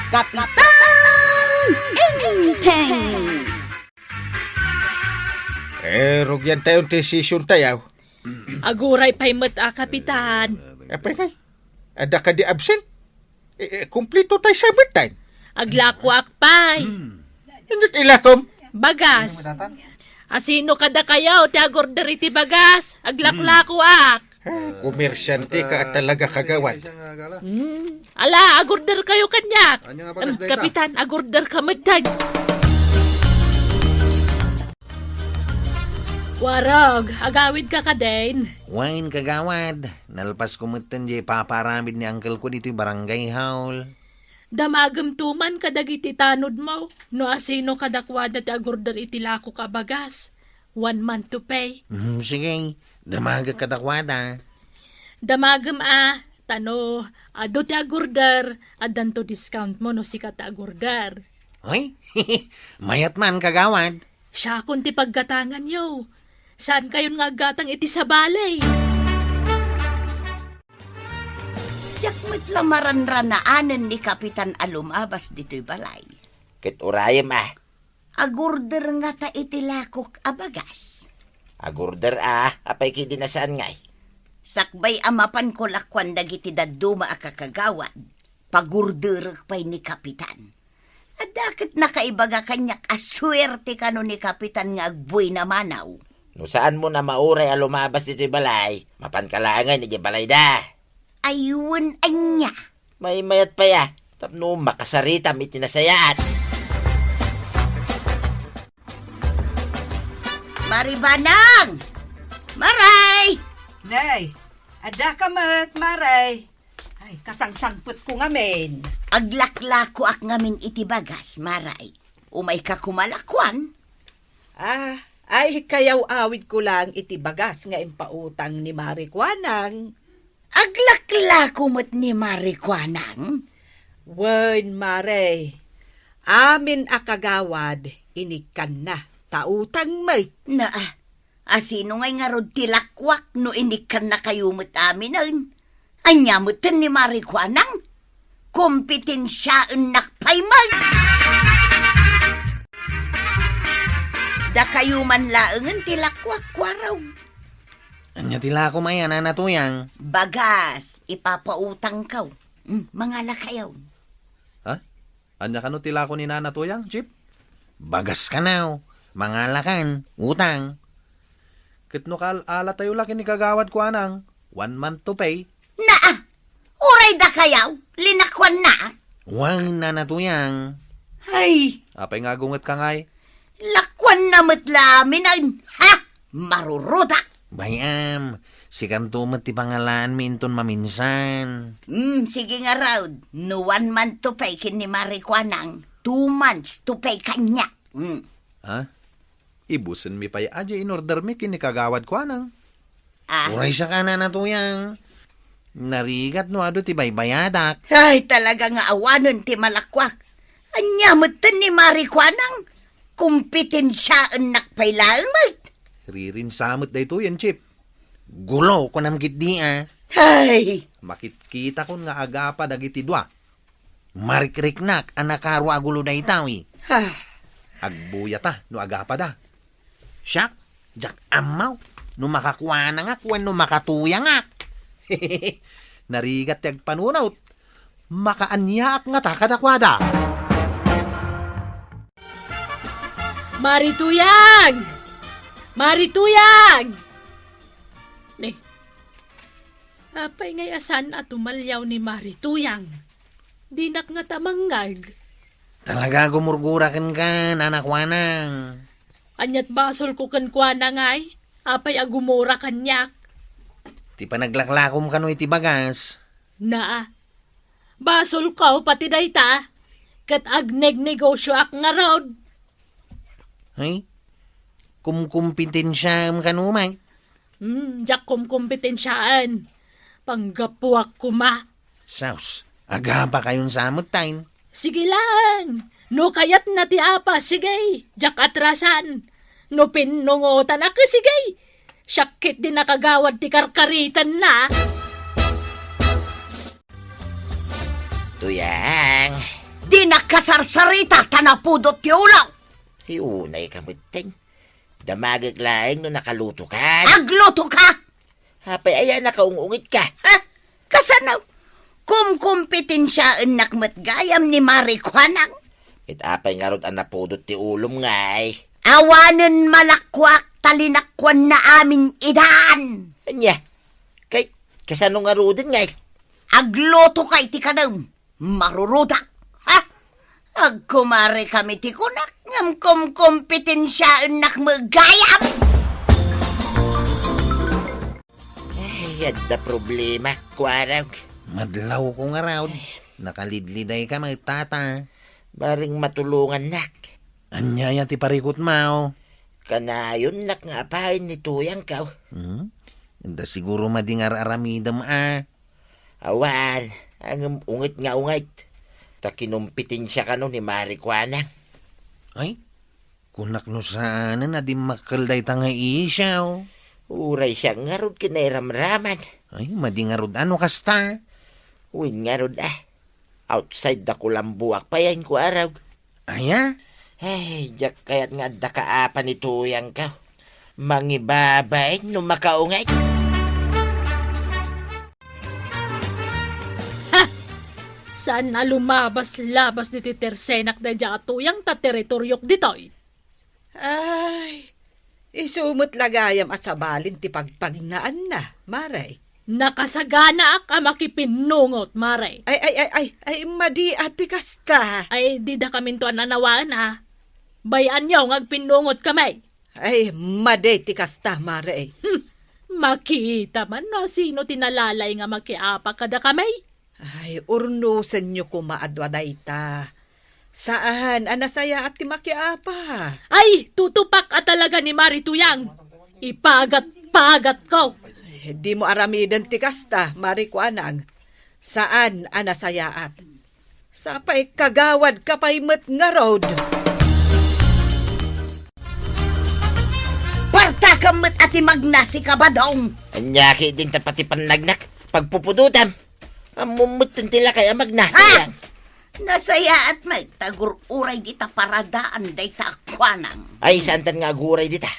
Kapitan Enteng! Rugyan tayong desisyon tayaw. Aguray pa'y mata, Kapitan. Apay kay, ada ka di absent? Kumplito tayo sa time. Aglako akpay. Hindi ilakom. Bagas. Asino kada kayaw, ti agorder iti bagas. Aglaklako ak. Komersyante ka at talaga kagawan. Ala, agorder kayo kanyak. Kapitan, agorder ka matag. Warog, agawid ka din. Wain kagawad. Nalpas kumutan di paparamid ni uncle ko dito yung barangay hall. Damagam tuman kadag iti tanod mo. No asino kadakwada ti agorder iti lako ka bagas. 1 month to pay. Sige, damaga kadakwada. Damagam tano, ado ti agorder, adan to discount mo no sikat ti agorder. Ay, mayat man kagawad. Siya kun ti paggatangan yo. Saan kayon nga gatang iti sa balay? Jakmat lamaran-ranaanan ni Kapitan Alumabas dito'y balay. Ket urayem Agurder nga ta itilakok abagas. Agurder apay ki dinasaan ngay. Sakbay amapan ko lakwan dagiti daduma akakagawad. Pagurder pa'y ni Kapitan. At dakit nakaibaga kanyak aswerte kano ni Kapitan nga agbuy na manaw. No saan mo na mauray lumabas dito'y balay, mapankalangan ni balay da. Ayun anya. May mayat pa ya, tapno makasarita may tinasayaat. Maribanang! Maray! Nay, ada ka mat, Maray. Ay, kasangsangput ko ngamin. Aglaklako ak ngamin iti bagas, Maray. Umay ka kumalakwan. Ay, kayaw awid ko lang iti bagas nga impautang ni Marikwanang. Aglaklako mo't ni Marikwanang. Wen, Maray. Amin akagawad, inikan na. Tautang may. Asino ngay nga rod tilakwak no inikan na kayo mo't amin. Anya mo'ten ni Marikwanang. Kompetensyaan nakpaymag. Da kayo man laengan tilakwak kwaraw. Anya tila ko mayan, tuyang. Bagas, ipapautang kaw. Mga lakayaw. Ha? Anya ka no tila ko ni Nana Tuyang, Chip? Bagas ka now. Mangalakan, utang. Kitno ka ala tayo laki ni kagawad ko anang. 1 month to pay. Uray da kayaw, linakwan na. Wang nanatuyang. Ay, Apay nga gunget ka ngay. lakwan na matlamin. Maruruda. Bayam, si kantumat ti pangalaan minton maminsan. Sige nga raw, no 1 month to pay kin ni Marikwanang, 2 months to pay kanya. Ha? Ibusin mi pay aja in order mi kini kagawad ko anang. Uray siya ka nanatuyang. Narigat no ado ti baybayadak. Ay, talaga nga awanon ti malakwak. Anyamutan ni Marikwanang, kompetensyaan nakpailaan mo. Ririn samot da ito yan, Chip. Gulo ko namgit di Ay, Makitkita ko nga agapa dagiti dua. Marikriknak anakaro agulo da itawi. Agbuya ta, no agapa da. Siya, jak amaw. No makakuha na nga, kung no makatuya nga. Narigat tiyag panunaw. Makaanyaak nga ta kadakwada. Marituyang! Marituyang! Apay ngay asan at tumalyaw ni Marituyang. Dinak nga tamangag. Talaga gumurgurakan ka, nanakwanang. Anyat basol ko kankwa na ngay. Apay agumura kanyak. Ti panaglaklakom ka no iti bagas. Basol ka pati dayta. Kat agneg-negosyo ak nga road. Ay, kumkumpetensya ka no may. Jak kompetensyahan. Panggapuak kuma. Saus, aga pa kayon samot tayo. Sige lang. No kayat na ti apa, sige. Jak atrasan. No pinungotan ako, sige. Syakit din nakagawad ti karkaritan na. Tuyang, Di nakasarsarita tanapudot ti ulaw. Iunay ka muting. Damagag laing no nakaluto ka. Agluto ka. Hapay ayan nakaungungit ka. Ha? Kasanaw? Kumkumpetensya enak gayam ni Marikwanang. Itapay nga rod ang napudot ti ulom ngay. Awanen malakwak talinakwan na aming idan. Anya, kay kasano nga rodin ngay. Agluto kay ti kanam. Marurudak. Ha? Agkumari kami ti kunak. Ngam kumkumpetensya enak gayam. Ay, yan na problema, kwarag. Madlaw ko nga raw. Nakalidliday ka mga tata. Maring matulungan nak. Anyaya ti parikot mao. Kanayon nak nga apahin ni tuyang ka. Da siguro madingar aramidam Awan, ang ungit nga ungit. Ta kinumpitin siya ka no ni Marikwanang. Ay, kunak no sana na di makalday tanga isyaw. Uray siya nga rod kinairamraman. Ay, madingarod ano kasta? Uwin nga rod outside da kulambuak pa yan ko araw. Aya? Ay, jak kayat nga da kaapa ni tuyang ka. Mangibabay no makaungay. Saan na lumabas-labas ni Tersenak na dya atuyang ta teritoryok ditoy? Ay, isumot lagayam asabalin ti pagpagnaan na, Maray. Nakasagana ka makipinungot, Mare. Ay, madi ati kasta. Ay, di da kami to nanawaan ha. Bayan nyo ngagpinungot kami. Ay, madi ti kasta, Maray. Makita man na sino tinalalay nga makiapa kada kami. Ay, urnusan nyo kumaadwaday ta. Saan anasaya at ti makiapa? Ay, tutupak at talaga ni Marituyang. Ipagat-pagat ko. Di mo aramidan ti kasta, Marikwanang. Saan anasayaat? Sapay kagawad kapay met nga road. Parta kamat ati magnasi ka ba daong? Anyaki din ta pati panagnak. Pagpupudutam. Amumutin tila kaya magnati Ha? yan. Nasaya at may tagur-uray dita paradaan day ta akwanang. Ay, santan nga aguray dita.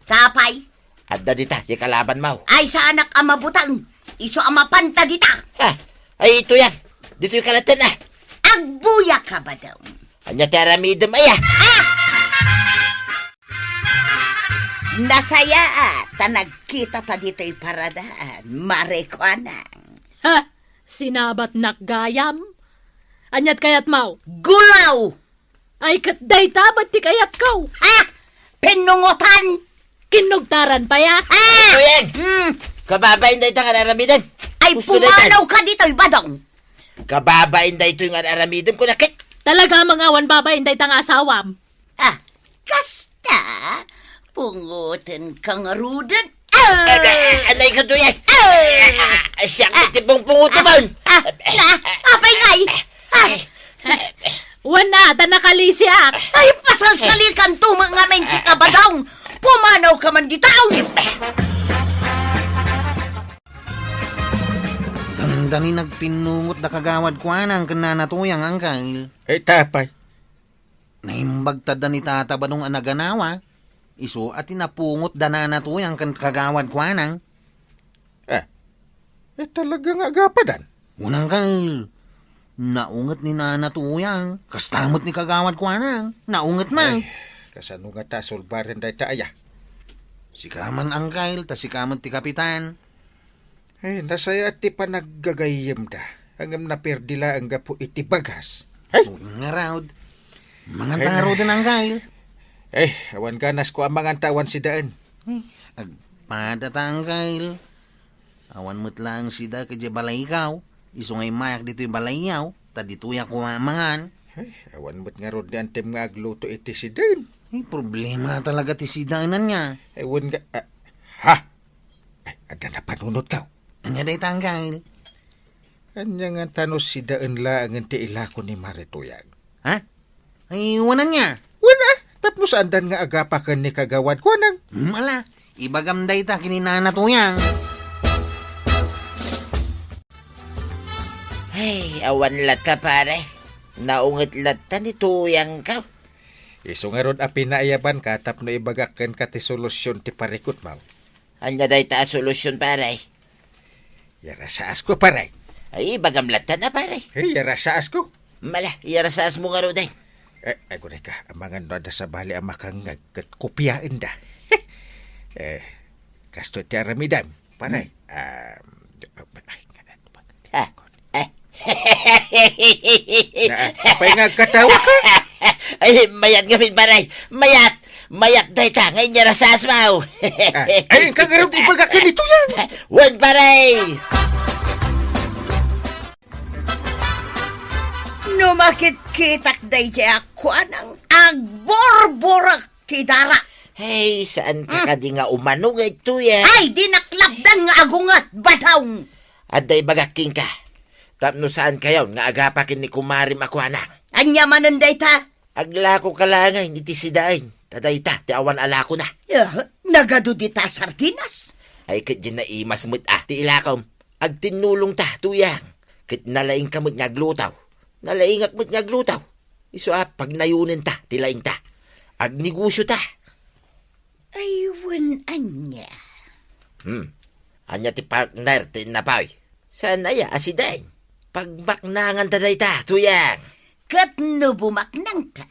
Tapay, Adda dita, si kalaban mo. ay sa anak amabutang. Iso amapanta dita. Ha? Ay, ito yan. Dito yung kalatan Agbuya ka ba daong? Anya teramidum aya. Nasaya at nagkita ta dito'y paradaan. Marikwanang. Ha? Sinabat nakgayam? Anyat kayat mau? Gulaw! Ay katday tabat ti kayat ko. Ha? Pinungutan! Kinugtaran pa ya? Ha? Ito yan. Hmm. Kababain da ito nga aramidum. Ay Gusto na pumanaw ka dito'y badong. Kababain da ito yung aramidum ko nakit. Talaga mga awan babay inday tang asawam. Ah, kasta, pungutin kang rudan. Anay ka to yan. Siyang itibong pungutimon. Apay ngay. Wana, ta nakalisi ak. Ay, pasalsalikan tumang ngamin si kabadong. Pumanaw ka man ditaw. Ganda ni nagpinungot na kagawad ko anang kananatuyang angkal. Ay, tapay. Naimbag tada ni tata ba nung anaganawa? Iso at inapungot dananatuyang kan kagawad ko anang. Talaga nga gapadan. Unang kal. Naungat ni nanatuyang. Kastamot ni kagawad ko anang. Naungat man. Kasano nga ta sulbaran day ta aya. Sikaman angkal, ta sikaman ti kapitan. Ay, nasaya ti pa naggagayim da. Hanggang naperdila ang gapo iti bagas. Ay, Nga raw. Mga taro din angkal. awan ganas ko ang mga tawan si daan. Agpadata angkal. Awan mo't lang sida kadya balay ikaw. Iso ngay mayak dito'y balayaw. Ta dito'y ako mamangan. Ay, awan mo't nga rod di antem nga agluto iti si daan. Ay, problema talaga ti sidanan niya. Ewan nga, ha? Ay, ada na panunod ka. Anya day tanggal. Anya nga tanos si daan lang ang ti ilako ni Marituyan. Ha? Ay, wanan niya. Wala, tapos andan nga agapakan ni kagawad ko nang. Mala, ibagam day ta kininanatuyang. Ay, awan lat ka pare. Naungit latan ni tuyang ka. Iso nga ron api na ayaban ka tapno ibagakan ka ti solusyon ti parikot mo. Anya day ta solusyon paray. Yara saas ko paray. Ay, bagam latan na paray. Hey, yara saas ko. Mala, iyarasaas mo nga ro day. Ako na ka, amangan no da sa bali ang makangag kat kopyain da. Kasto ti aramidan, paray. Apay nga katawa ka? Ay, mayat gamit paray. Mayat! Mayat day ta, ngayon iyarasaas mo. Ay, kagaram ibagakan ito yan. Wan paray! Numakit-kitak day kaya ako anang agborborak ti dara. Hey, saan ka ka di nga umanong ay tuyang? Ay, dinaklapdan nga agungat badawng. Aday bagaking ka. Tapno saan kayo nga agapakin ni kumarim ako anak. Anya manan day ta. Aglako ka langay ni tisidain. Taday ta, ti awan alako na. Nagado di ta sardinas. Ay kat di na imas mo't ti ilakom. Ag tinulong ta, tuyang. Kit nalaing ka mo't ngaglutaw. Nalaingak mo't ngaglutaw. Iso pag nayunin ta, tilaing ta. Ag negosyo ta. Aywan anya. Anya ti partner ti napay. Saan aya asidain? Pagbaknangan taday ta, tuyang. Kat no bumaknang ta.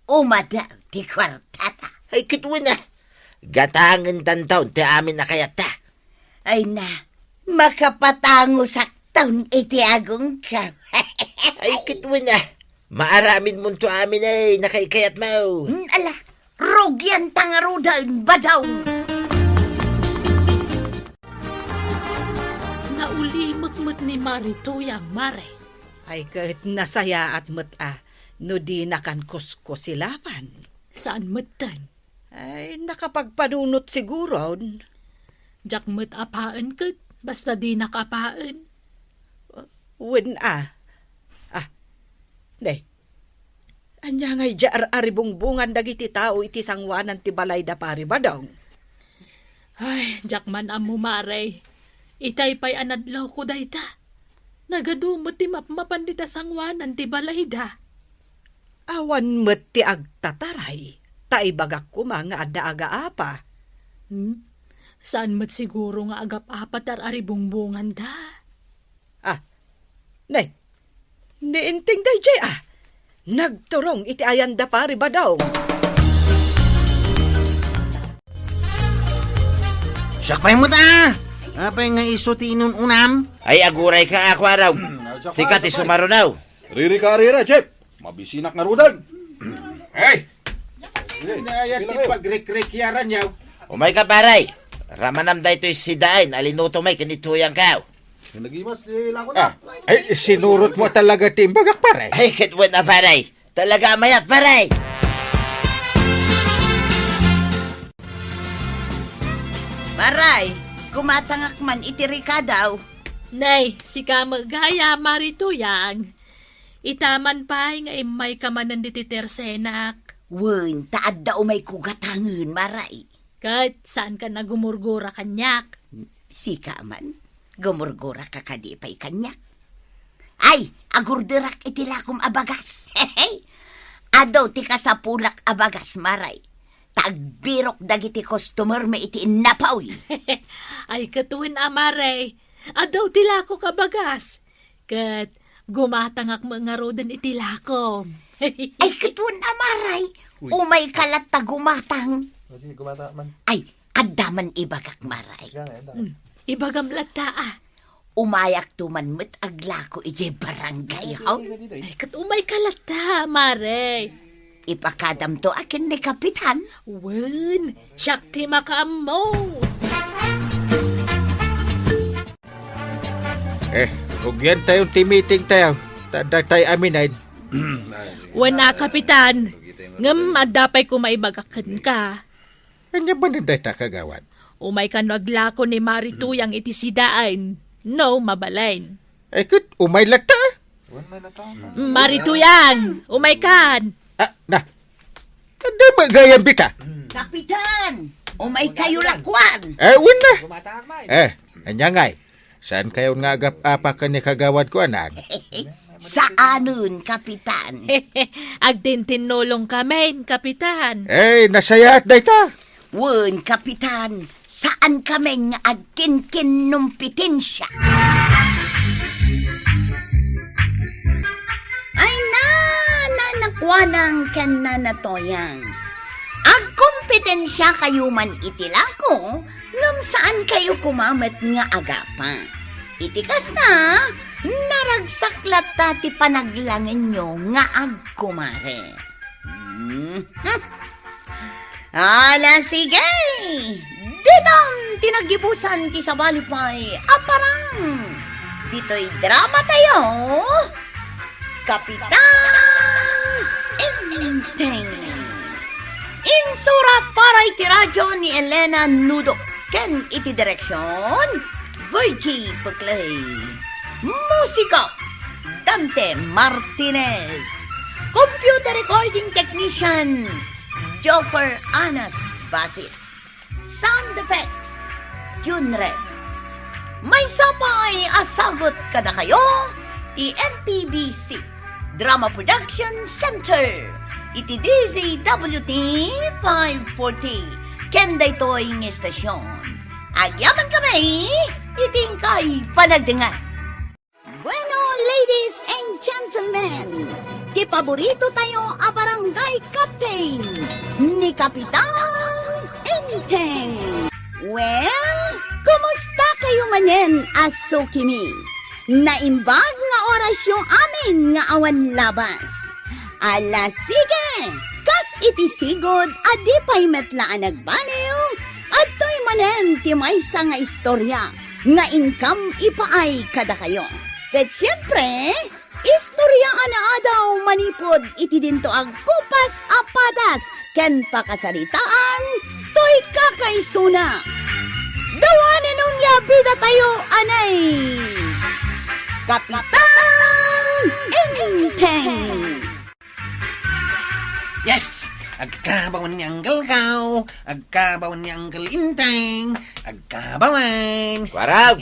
Umadaw ti kwartata. Ay kitwin na. Gatangan tantaw ti amin na kayat ta. Ay na, makapatango saktaon iti agong ka. Ay kitwin na. Maaramin mo to amin ay nakaikayat mo. Ala, rogyan tangarudan badaw. Naulimot-mot ni Marituyang Mare. Ay kahit nasaya at mata, no di nakan kuskosilapan. Saan matan? Ay nakapagpanunot siguro. Jak mat apaan kat, basta di nakapaan. Wen Day. Anya ngay jar aribungbungan dagiti tao iti sangwanan ti balay da pari badong. Ay, jak man amu Mare. Itay pa'y anadlaw ko dayta. Nagadumot ti mapmapan dita sangwanan ti balayda. Awan met ti agtataray. Taibagak ko mga adda-aga apa. Saan mat siguro nga agap apat ar aribungbungan da? Nay, niinting day jay Nagturong iti ayanda pari ba daw? Sakpay mo ta! Apay nga iso ti inununam? Ay aguray ka ako araw. Sikat isumaro now. Riri ka rira, Chep. Mabisinak nga rudan. Hey! Inayat ti pagrekrekyaran yaw. Umay ka paray. Ramanam da ito'y sidain. Alinuto may kanituyang ka. Nagimas di lako na. Ay, sinurot mo talaga ti imbagak paray. Ay kitwin na paray. Talaga mayat paray. Baray, kumatangak man itiri ka daw. Nay, si kamagaya Marituyang. Itaman pa'y nga imay kamanan diti tersenak. Wen, taad daw may kugatangan, maray. Kat saan ka nagumurgura kanyak? Sika man, gumurgura ka kadipay kanyak. Ay, agurdirak itilakom abagas. Hey, adaw ti kasapulak abagas, maray. Tagbirok dagiti customer may iti inapaw. Ay katuwin Amare. Adaw tilako kabagas. Kat gumatangak mga rodan itilako. Ay, katuan amaray. Umay kalat ta gumatang. Sige, gumata man. Ay, adaman ibagak maray. Ibagam lata Umayak tumanmet aglako iti barangay, haw? Ay kat umay kalata, Mare. Ipakadam to akin ni Kapitan. Wen, syakti makaamo. Kung yan tayong timiting tayo, taday tayo aminayin. Wana, Kapitan. Ngam adapay ko maibagakan ka. Kanya ba na ta kagawad? Umay ka naglako ni Marituyang iti sidaan. No, mabalain. Ay, kut, umay lata. Marituyang, umay kan. Na. Hindi magayang bita. Kapitan! Umay kayo lakwan. Wala. Anya ngay. Saan kayo nga agap apa ka ni kagawad ko, anak? Saanon, Kapitan? Agdin tinulong kami, Kapitan. Nasayaat day ta. Wen, Kapitan, saan kami nga agkin-kin numpitensya? Ay nakwanang ken na natoyang. Ag kompetensya kayo man itilako, ngam saan kayo kumamet nga agapa. Itikas na, naragsaklat ti panaglangin nyo nga agkumare. Ala, sige! Ditang tinagibusan ti sabalipay, aparang! Dito'y drama tayo, Kapitan Enteng. Insurat para iti radyo ni Elena Nudo, ken iti direksyon, Virgie Peclay. Musika, Dante Martinez. Computer recording technician, Joffer Anas Basit. Sound effects, Junre. May sapay asagot kada kayo, ti MPBC Drama Production Center. Iti DZWT 540. Kenda ito'y ng estasyon. Agyaman kami, iting kay panagdengan. Bueno, ladies and gentlemen, ti paborito tayo a barangay captain ni Kapitan Enteng. Well, kumusta kayo manen, aso kimi? Naimbag nga oras yung amin nga awan labas. Ala sige, kas iti sigod adi pa'y metlaan nagbaliw, at to'y manen ti maysa nga istorya, nga income ipaay kada kayo. Ket siyempre, istorya na daw manipod iti dinto ag kupas apadas, ken pakasaritaan, to'y kakaisuna. Dawanin nung labida tayo, anay! Kapitan Enteng! Yes! Agkabawan ni Uncle Kau, agkabawan ni Uncle Inteng, agkabawan. Waraw!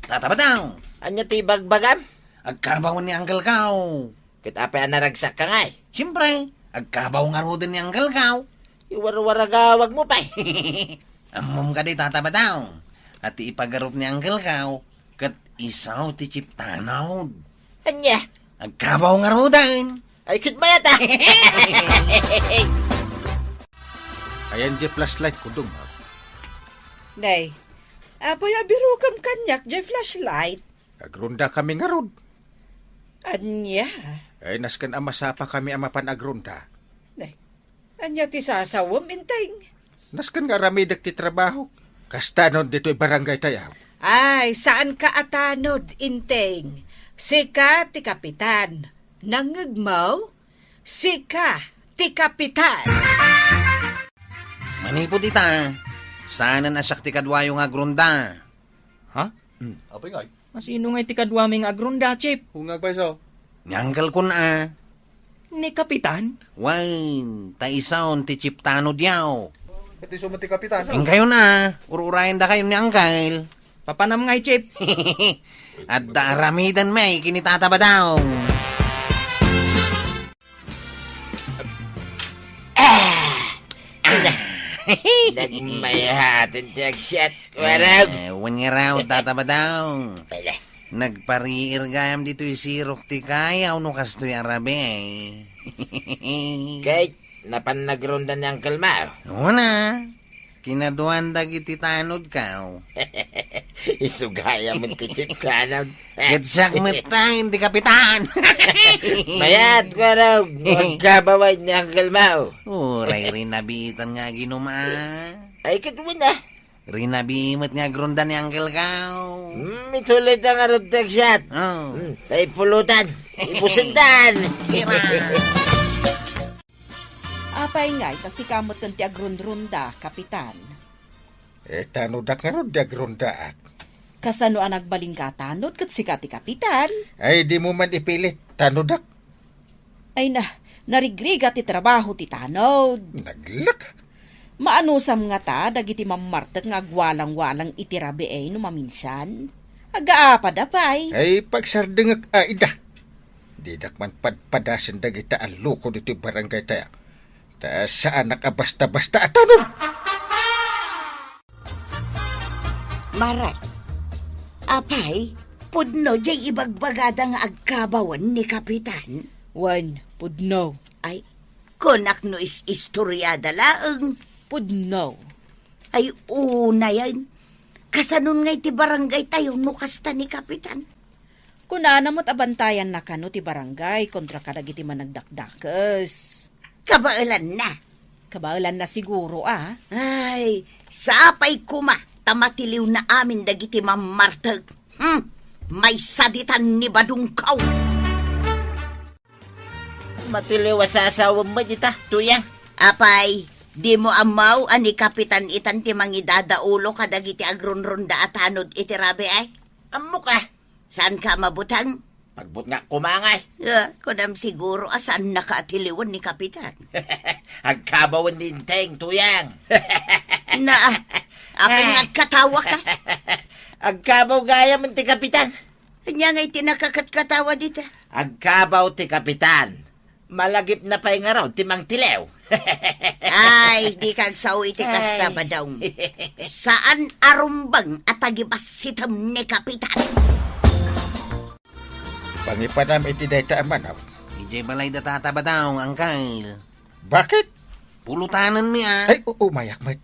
Tatabataw. Anya ti bagbagam? Agkabawan ni Uncle Kau. Ket apay naragsak ka nga eh. Siyempre, agkabaw nga ro din ni Uncle Kau. Iwarwaragawag mo pa Amom ka di tatabataw. At ipagarup ni Uncle Kau, kat isaw ti chip tanaw. Anya? Agkabaw nga ro din. Ay, kutmayat ah! Ayan di flashlight ko dong. Nay, apoy abiro kam kanyak je flashlight. Agrunda kami nga rod. Anya? Naskan amasapa kami amapan agrunda. Nay, anya ti sasawam inteng. Naskan nga ramidak ti trabaho. Kastanon dito'y barangay tayaw. Ay, saan ka atanod, inteng? Sika ti kapitan. Nangagmaw? Sika ti kapitan. Manipod ita. Sana nasak ti kadwayo nga grunda. Ha? Apay nga. Masino nga itikadwaming agrunda, Chip? Hungag pa iso. Ni Uncle ko na. Ni Kapitan? Wine, taisaon ti chip tano diyaw. Ito iso mati kapitan. Ing kayo na. Ururayan da kayo ni Uncle. Papanam nga, Chip. At daramidan may kinitataba daw. Nagmayahatin ti agsyat. Waraw! Wan nga raw, tataba daw. Pala. Nagpariir gayam dito sirok ti kaya no kasto yung arabe eh. Kahit napanagrondan ni Uncle Mao. Una, kinaduan dagiti tanod ka. Isugaya mo ti chip kanan. Gatsak matang, di kapitan. Mayat ko raw. Magkabaway ni Uncle Mao. Uray, rinabitan nga ginuma. Ay, katuwa na. Rinabimat nga gronda ni Uncle Kau. Ituloy na nga rin shot. Oh. Tayo pulutan. Ipusindan. Apay nga, kasi kamot ti agrundrunda, kapitan. Tanodak nga rod di agrunda. Kasano ang nagbaling ka tanod kat sika ti kapitan? Ay, di mo man ipilit. Tanodak. Ay narigriga ti trabaho ti tanod. Naglak. Maanusam nga ta, dagiti mamartek nga agwalang-walang itirabi no maminsan. Agaapa da pay. Ay pagsardengak aida. Didak man padpadasan dagita ang loko dito barangay tayo. Ta sa anak basta-basta ataw nun. Maray, apay, pudno jay ibagbagada nga agkabawan ni Kapitan. Wan, pudno. Ay, kunak no istoryada laeng. Pudno. Ay, una yan. Kasanon ngay ti barangay tayo no kasta ni Kapitan. Kunana mo't abantayan na kano ti barangay kontra kadagiti managdakdakas. Kabailan na. Kabailan na siguro Ay, sapay kuma, tamatiliw na amin dagiti mamartag. May saditan ni Badungkaw. Matiliw sa asawa mo dita, tuyang. Apay, di mo amaw ani Kapitan itan ti mangidadaulo kadagiti agronronda at hanod iti rabi ay. Amo ka. Saan ka mabutang? Pagbut nga kumangay. Kunam siguro asan nakaatiliwan ni Kapitan. Agkabawan din teng, tuyang. Na, apay nga katawa ka. Agkabaw gaya man ti Kapitan. Kanya nga'y tinakakatkatawa dita. Agkabaw ti Kapitan. Malagip na pa'y nga raw, timang tilew. Ay, di kagsaw iti kasta ba daw? Saan arumbang at agibas sitam ni Kapitan? Pangipanam iti dayta amanaw. Ije balay da tataba daw, angkal. Bakit? Pulutanan mi Ay, umayak mat.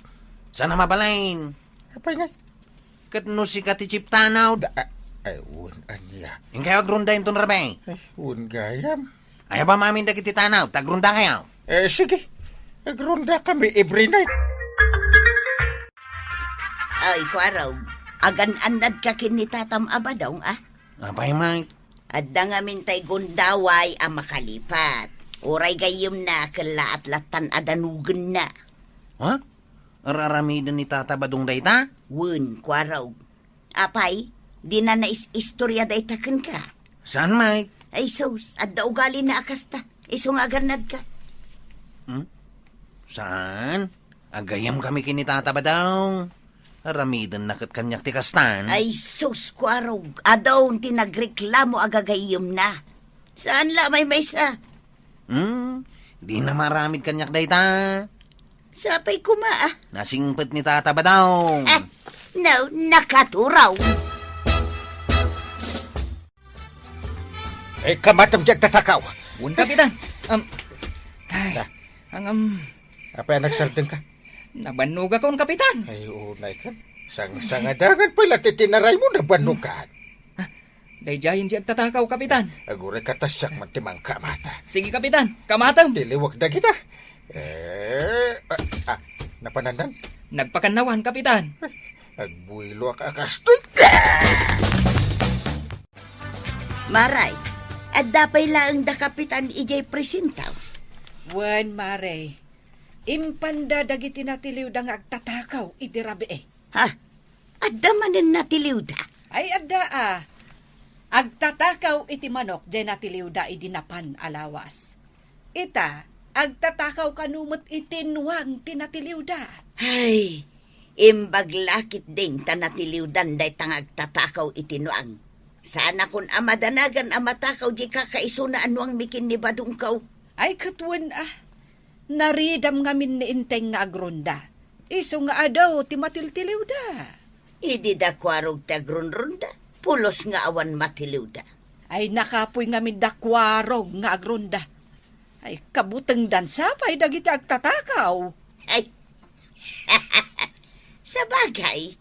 Sana mabalain. Apay nga. Kat no si Kati Tanaw. Ay, un anya. Yung kayo agrundahin to narabay. Ay, un gayam. Ay ba mamin da kiti Tanaw, tagrunda kayo. Sige. Nagronda kami every night. Ay, kwaraw. Agan-anad ka kinitatam abadong, Apay, Mike. At da nga mintay gundaway ang makalipat. Uray gayom na kala at latan adanugan na. Ha? Araramidon ni Tata Badong dayta? Wun, kwaraw. Apay, di na istorya day taken ka. Saan, Mike? Ay sos, at da ugali na akasta. Isong aganad ka. Saan? Agayam kami kini Tata Badong. Aramidon nakat kanyak tikastan. Ay sos, kwaraw. Adaw tinagreklamo agagayom na. Saan la may sa? Di na maramid kanyak dayta. Sapay kuma Nasingpet ni Tata Badong. No, nakaturaw. Ay, kamatam dyan tatakaw. Un Kapitan. Ay, Da. ang Apay nagsardeng ka? nabanuga ka un Kapitan. Ay, unay ka. Sang-sangadagan pala titinaray mo na banugan. Dayjayin siya tatakaw, Kapitan. Aguray katasyak man timang kamata. Sige, Kapitan. Kamatam. Tiliwag na kita. Napanandan? Nagpakanawan, Kapitan. Agbuilo ka akastoy. Maray, at dapay laang da Kapitan ijay presentaw. Wan, mare. Impanda dagiti natiliw da nga agtatakaw iti rabi Ha? At damanin natiliw da. Ay, adda agtatakaw iti manok, dyan natiliw da idinapan alawas. Ita, agtatakaw kanumot itinwang tinatiliw da. Ay, imbaglakit ding tanatiliw danday tangag tatakaw itinuang. Sana kun amadanagan amatakaw di kakaisuna anuang mikin ni Badungkaw. Ay, katwan naridam ngamin ni inteng nga agronda. Iso nga adaw, timatiltiliw da. Idi da kwarog tagrunrunda, pulos nga awan matiliw da. Ay, nakapoy ngamin dakwarog nga agronda. Ay, kabuteng dansapay dagiti agtatakaw. Ay, sa bagay,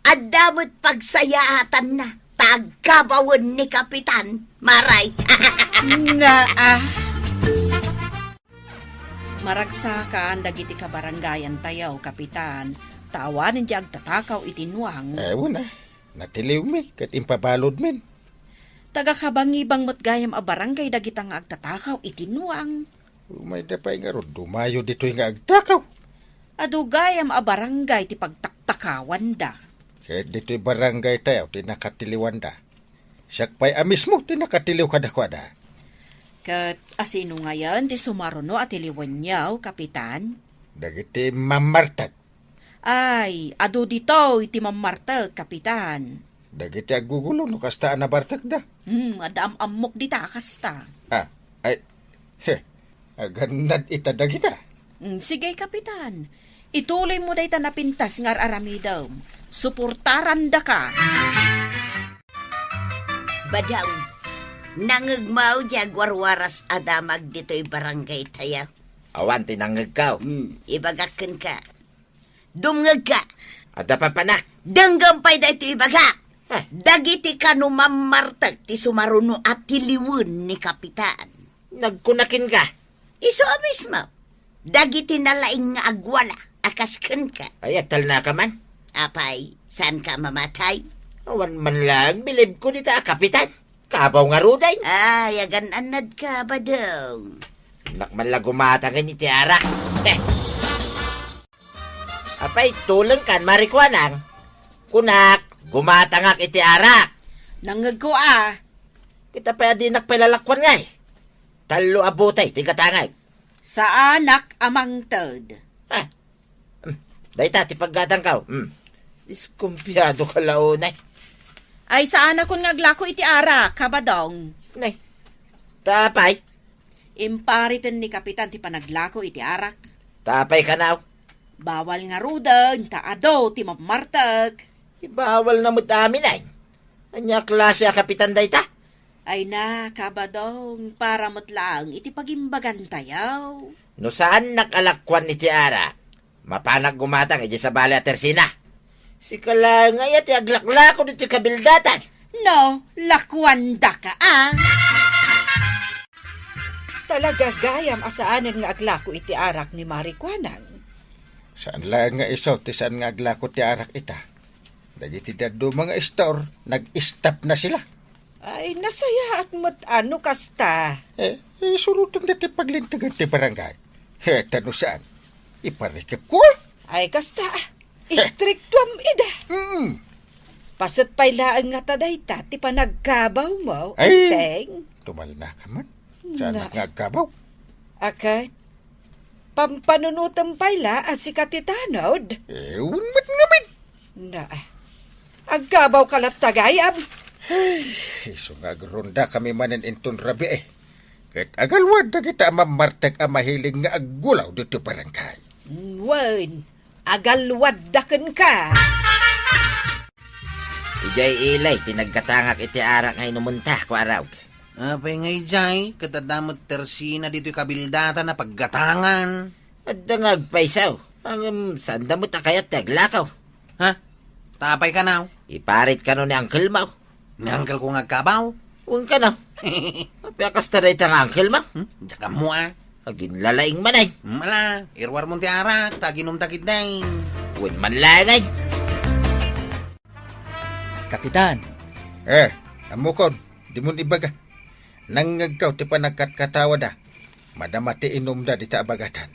adamot pagsayatan na tagkabawan ni Kapitan, Maray. Maragsakan dagiti kabarangayan tayaw, Kapitan. Tawanin di agtatakaw itinwang. Ewan natiliw mi, kat impabalod min. Tagakabangibang matgayam a barangay dagitang agtatakaw itinwang. Umay da pa'y nga ron, dumayo dito yung agtakaw. Adugayam a barangay ti pagtaktakawan da. Kaya dito yung barangay tayo, tinakatiliwan da. Siyak pa'y mismo, tinakatiliw kada-kada. Kat asino ngayon ti sumaruno at iliwan niyaw, Kapitan? Dagiti mamartag. Ay, adu dito iti mamartag, Kapitan. Dagiti agugulo no kasta na bartak da. Madam amok dita kasta. Ay, aganad ita dagita. Sige, Kapitan. Ituloy mo day ta napintas ngar aramidom. Suportaran da ka. Badaw, nangagmaw diag warwaras adamag dito'y barangay taya. Awan tinangag ka. Ibagakan ka. Dumngag ka. Ada pa panak. Danggampay da ito ibaga. Eh. Dagiti ka no mamartag ti sumaruno at tiliwan ni Kapitan. Nagkunakin ka. Iso mismo. Dagiti nalaing nga agwala. Akaskan ka. Ay, atal na ka man. Apay, saan ka mamatay? Awan man lang, bilib ko dita, kapitan. Kabaw nga ruday. Ay, agan-anad ka ba daw? Nakman lang gumatangin ni Tiarak. Apay, tulang kan, marikwanang. Kunak, gumatangak iti arak. Nangag ko Kita pa di nakpalalakwan nga eh. Talo abutay, tigatangay. Sa anak amang third. Dahi tati paggatang ka. Diskumpiyado ka launay. Ay sa anak kong ngaglako iti ara, kabadong. Nay, tapay. Imparitan ni Kapitan ti panaglako iti arak. Tapay ka na. Bawal nga rudan, taado, ti mamartag. Ibawal na mo amin ay. Anya klase a kapitan dahi ta? Ay na, kabadong, para lang iti pagimbagan tayaw. No saan nakalakwan ni Tiara? Mapanag gumatang iti sa bala tersina. Si kalangay at aglaklako dito kabildatan. No, lakwanda ka Talaga gayam asaanan nga aglako iti arak ni Marikwanan. Saan lang nga isaw, ti saan nga aglako ti arak ita. Dagiti dado mga store, nag-stop na sila. Ay, nasaya at ano kasta. Surutan na ti paglintagan ti barangay. Tano saan? Iparikip ko. Ay, kasta. Istriktuam ida. Pasat pa'y laang nga tadayta, ti panagkabaw mo, Ay. anteng. Tumal na ka man. Saan nga agkabaw? Akat, pampanunutan pa'y la as si katitanod. Unmat nga man. Na, agkabaw kalat tagayam. So nga agronda kami manin inton rabi eh. Kahit agalwad na kita mamartag ang mahiling nga aggulaw dito barangay. Wan, agalwadakan ka. Ijay ilay, tinagkatangak iti arak ngay numunta ko araw. Apay nga ijay, katadamot tersina dito'y kabildatan na paggatangan. At dangagpaisaw, ang sandamot akayat taglakaw. Ha? Tapay ka now? Iparit ka no ni Uncle Mau. Ni uncle ko nga kabaw. Huwag ka na. Apiakas taray tang Uncle Mau. Tsaka mo Agin lalaing manay. Mala, irwar mong ti arak, taginom takit dahin. Huwag man langay. Kapitan, Amukon, di mo ibaga. Nangagkaw ti panagkatkatawa da. Madamati inom da di ta abagatan.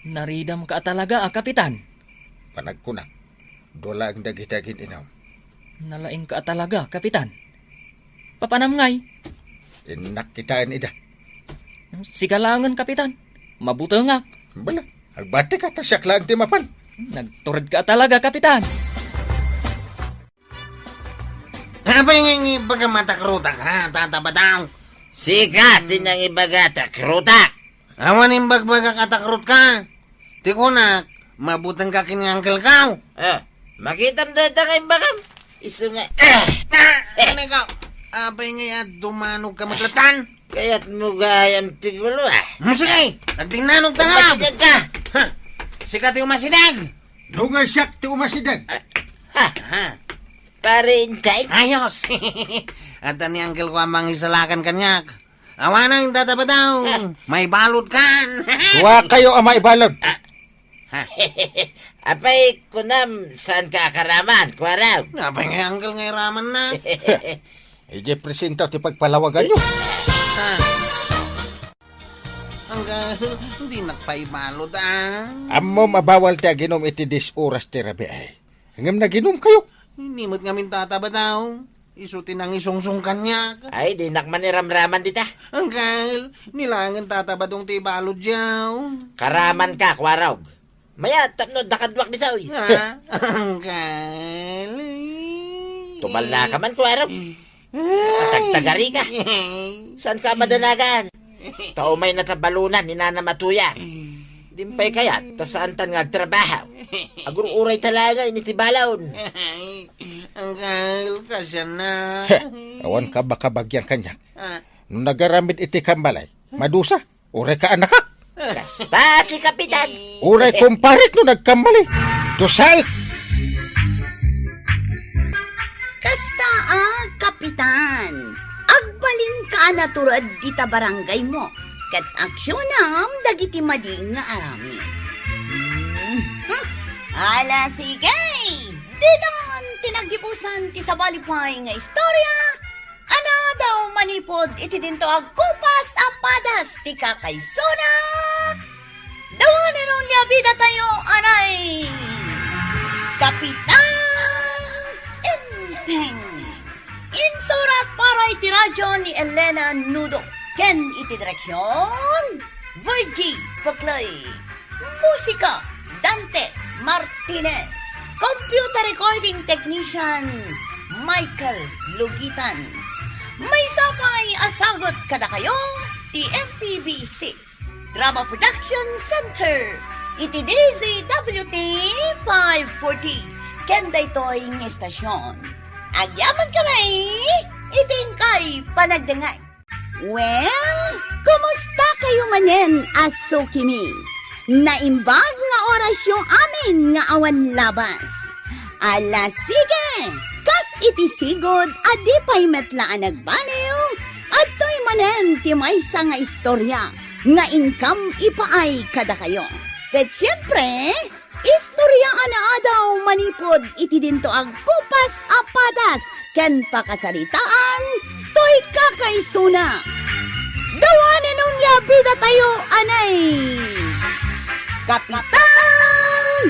naridam ka talaga, kapitan. Panagkunak. Dola ang dagitagin inaw. Nalaing ka talaga, kapitan. Papanamngay. Inak kitaan ida. Sigalangan, kapitan. Mabutangak. Bala, agbati ka tasyak lang ti mapan. Nagturad ka talaga, kapitan. Apay nga pagkamatakrutak ha, tatabadaw. Sikat, tinang ibagata, krutak. Awan yung bagbagak atakrut ka. Tikunak, mabutang ka kin uncle ka. Makitam dada kay bakam. Iso nga, Ano ikaw? Apay nga dumanog ka matlatan. kaya't mo gayam tigulo Sige, nagdinanog ta nga. Masidag ka. Sikat yung masidag. Nungay siyak ti umasidag. Pare intay. Ayos. At ni uncle ko amang isalakan kanyak. Awan ang tatabadaw. May balot kan. Wa kayo ang maibalod. Apay, kunam, saan ka akaraman? Kwaraw. Apay nga uncle nga raman na. Ije presenta ti pagpalawagan nyo. Uncle, hindi nakpaibalot Amo mabawal ti aginom iti 10 oras ti rabi ay. Hanggang naginom kayo. Hindi mo't ngamin tatabadaw. Isutin ang isungsung kanyak. Ay, di nakmaniramraman dita. Uncle, nilangan tatabadong ti balot jaw. Karaman ka, kwaraw. Maya, tapno, dakadwak dita, uy. Uncle. Tumal na ka man, Kwaraw. Tagtagari ka. Saan ka madanagan? Tao may natabalunan ni Nana Matuya. Dimpay kayat, ta saan tan nga trabaho. Agur-uray talaga, initibalon. Uncle, kasya na. Awan ka baka bagyang kanyak. Ah, Nung nagaramid iti kambalay, madusa, uray ka anakak. Kasta ti Kapitan. Uray kumparik no nagkambali. Dusal! Kasta kapitan. Agbalin ka naturad dita barangay mo. Kat aksyon dagiti mading nga arami. Ala sige! Didan tinagipusan ti sabalipay nga istorya. Ana daw manipod iti dinto agkupas apadas ti kakaysona. Dawan ron liabida tayo anay. Kapitan Enteng. Insurat para iti radyo ni Elena Nudo. Ken iti direksyon Virgie Paclay. Musika Dante Martinez. Computer recording technician Michael Lugitan. May sapay asagot kada kayo ti MPBC Drama Production Center. Iti DZWT 540 ken daytoy ng estasyon. Agyaman kamay iting kay panagdangay. Well, kumusta kayo manen, Asukimi? Naimbag nga orasyon amin nga awan labas. Ala sige, kas iti sigod adi pa'y metlaan nagbaliw at to'y manen ti maysa nga istorya nga income ipaay kada kayo. Ket siyempre, istorya ana adaw manipod iti dinto ag kupas apadas ken pakasaritaan to'y kakaysuna. Dawanan nung yabida tayo, anay! Kapitan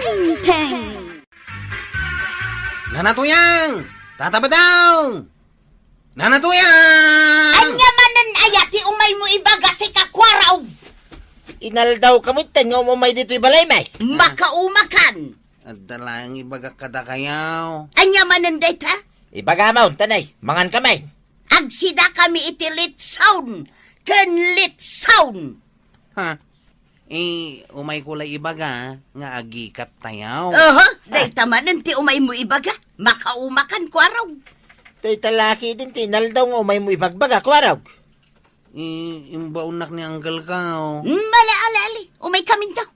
Enteng! Nanatuyang! Tataba daw! Nanatuyang! Anya manan ayati umay mo ibaga si kakwaraw! Inal daw kamit nga umumay dito'y balay may. Makaumakan! At dalang ibaga kada kayaw. Anya manan data? Ibagamaw, tanay, mangan kamay. Agsida kami iti lit sound! Ken lit sound! Ha? Umay kulay ibaga nga agikap tayaw. Data manan ti umay mo ibaga. Makaumakan kwaraw. Tay talaki din, tinal daw nga umay mo ibagbaga, Kwaraw. Imbaunak ni Uncle Kao. Malaalali, umay kamin daw.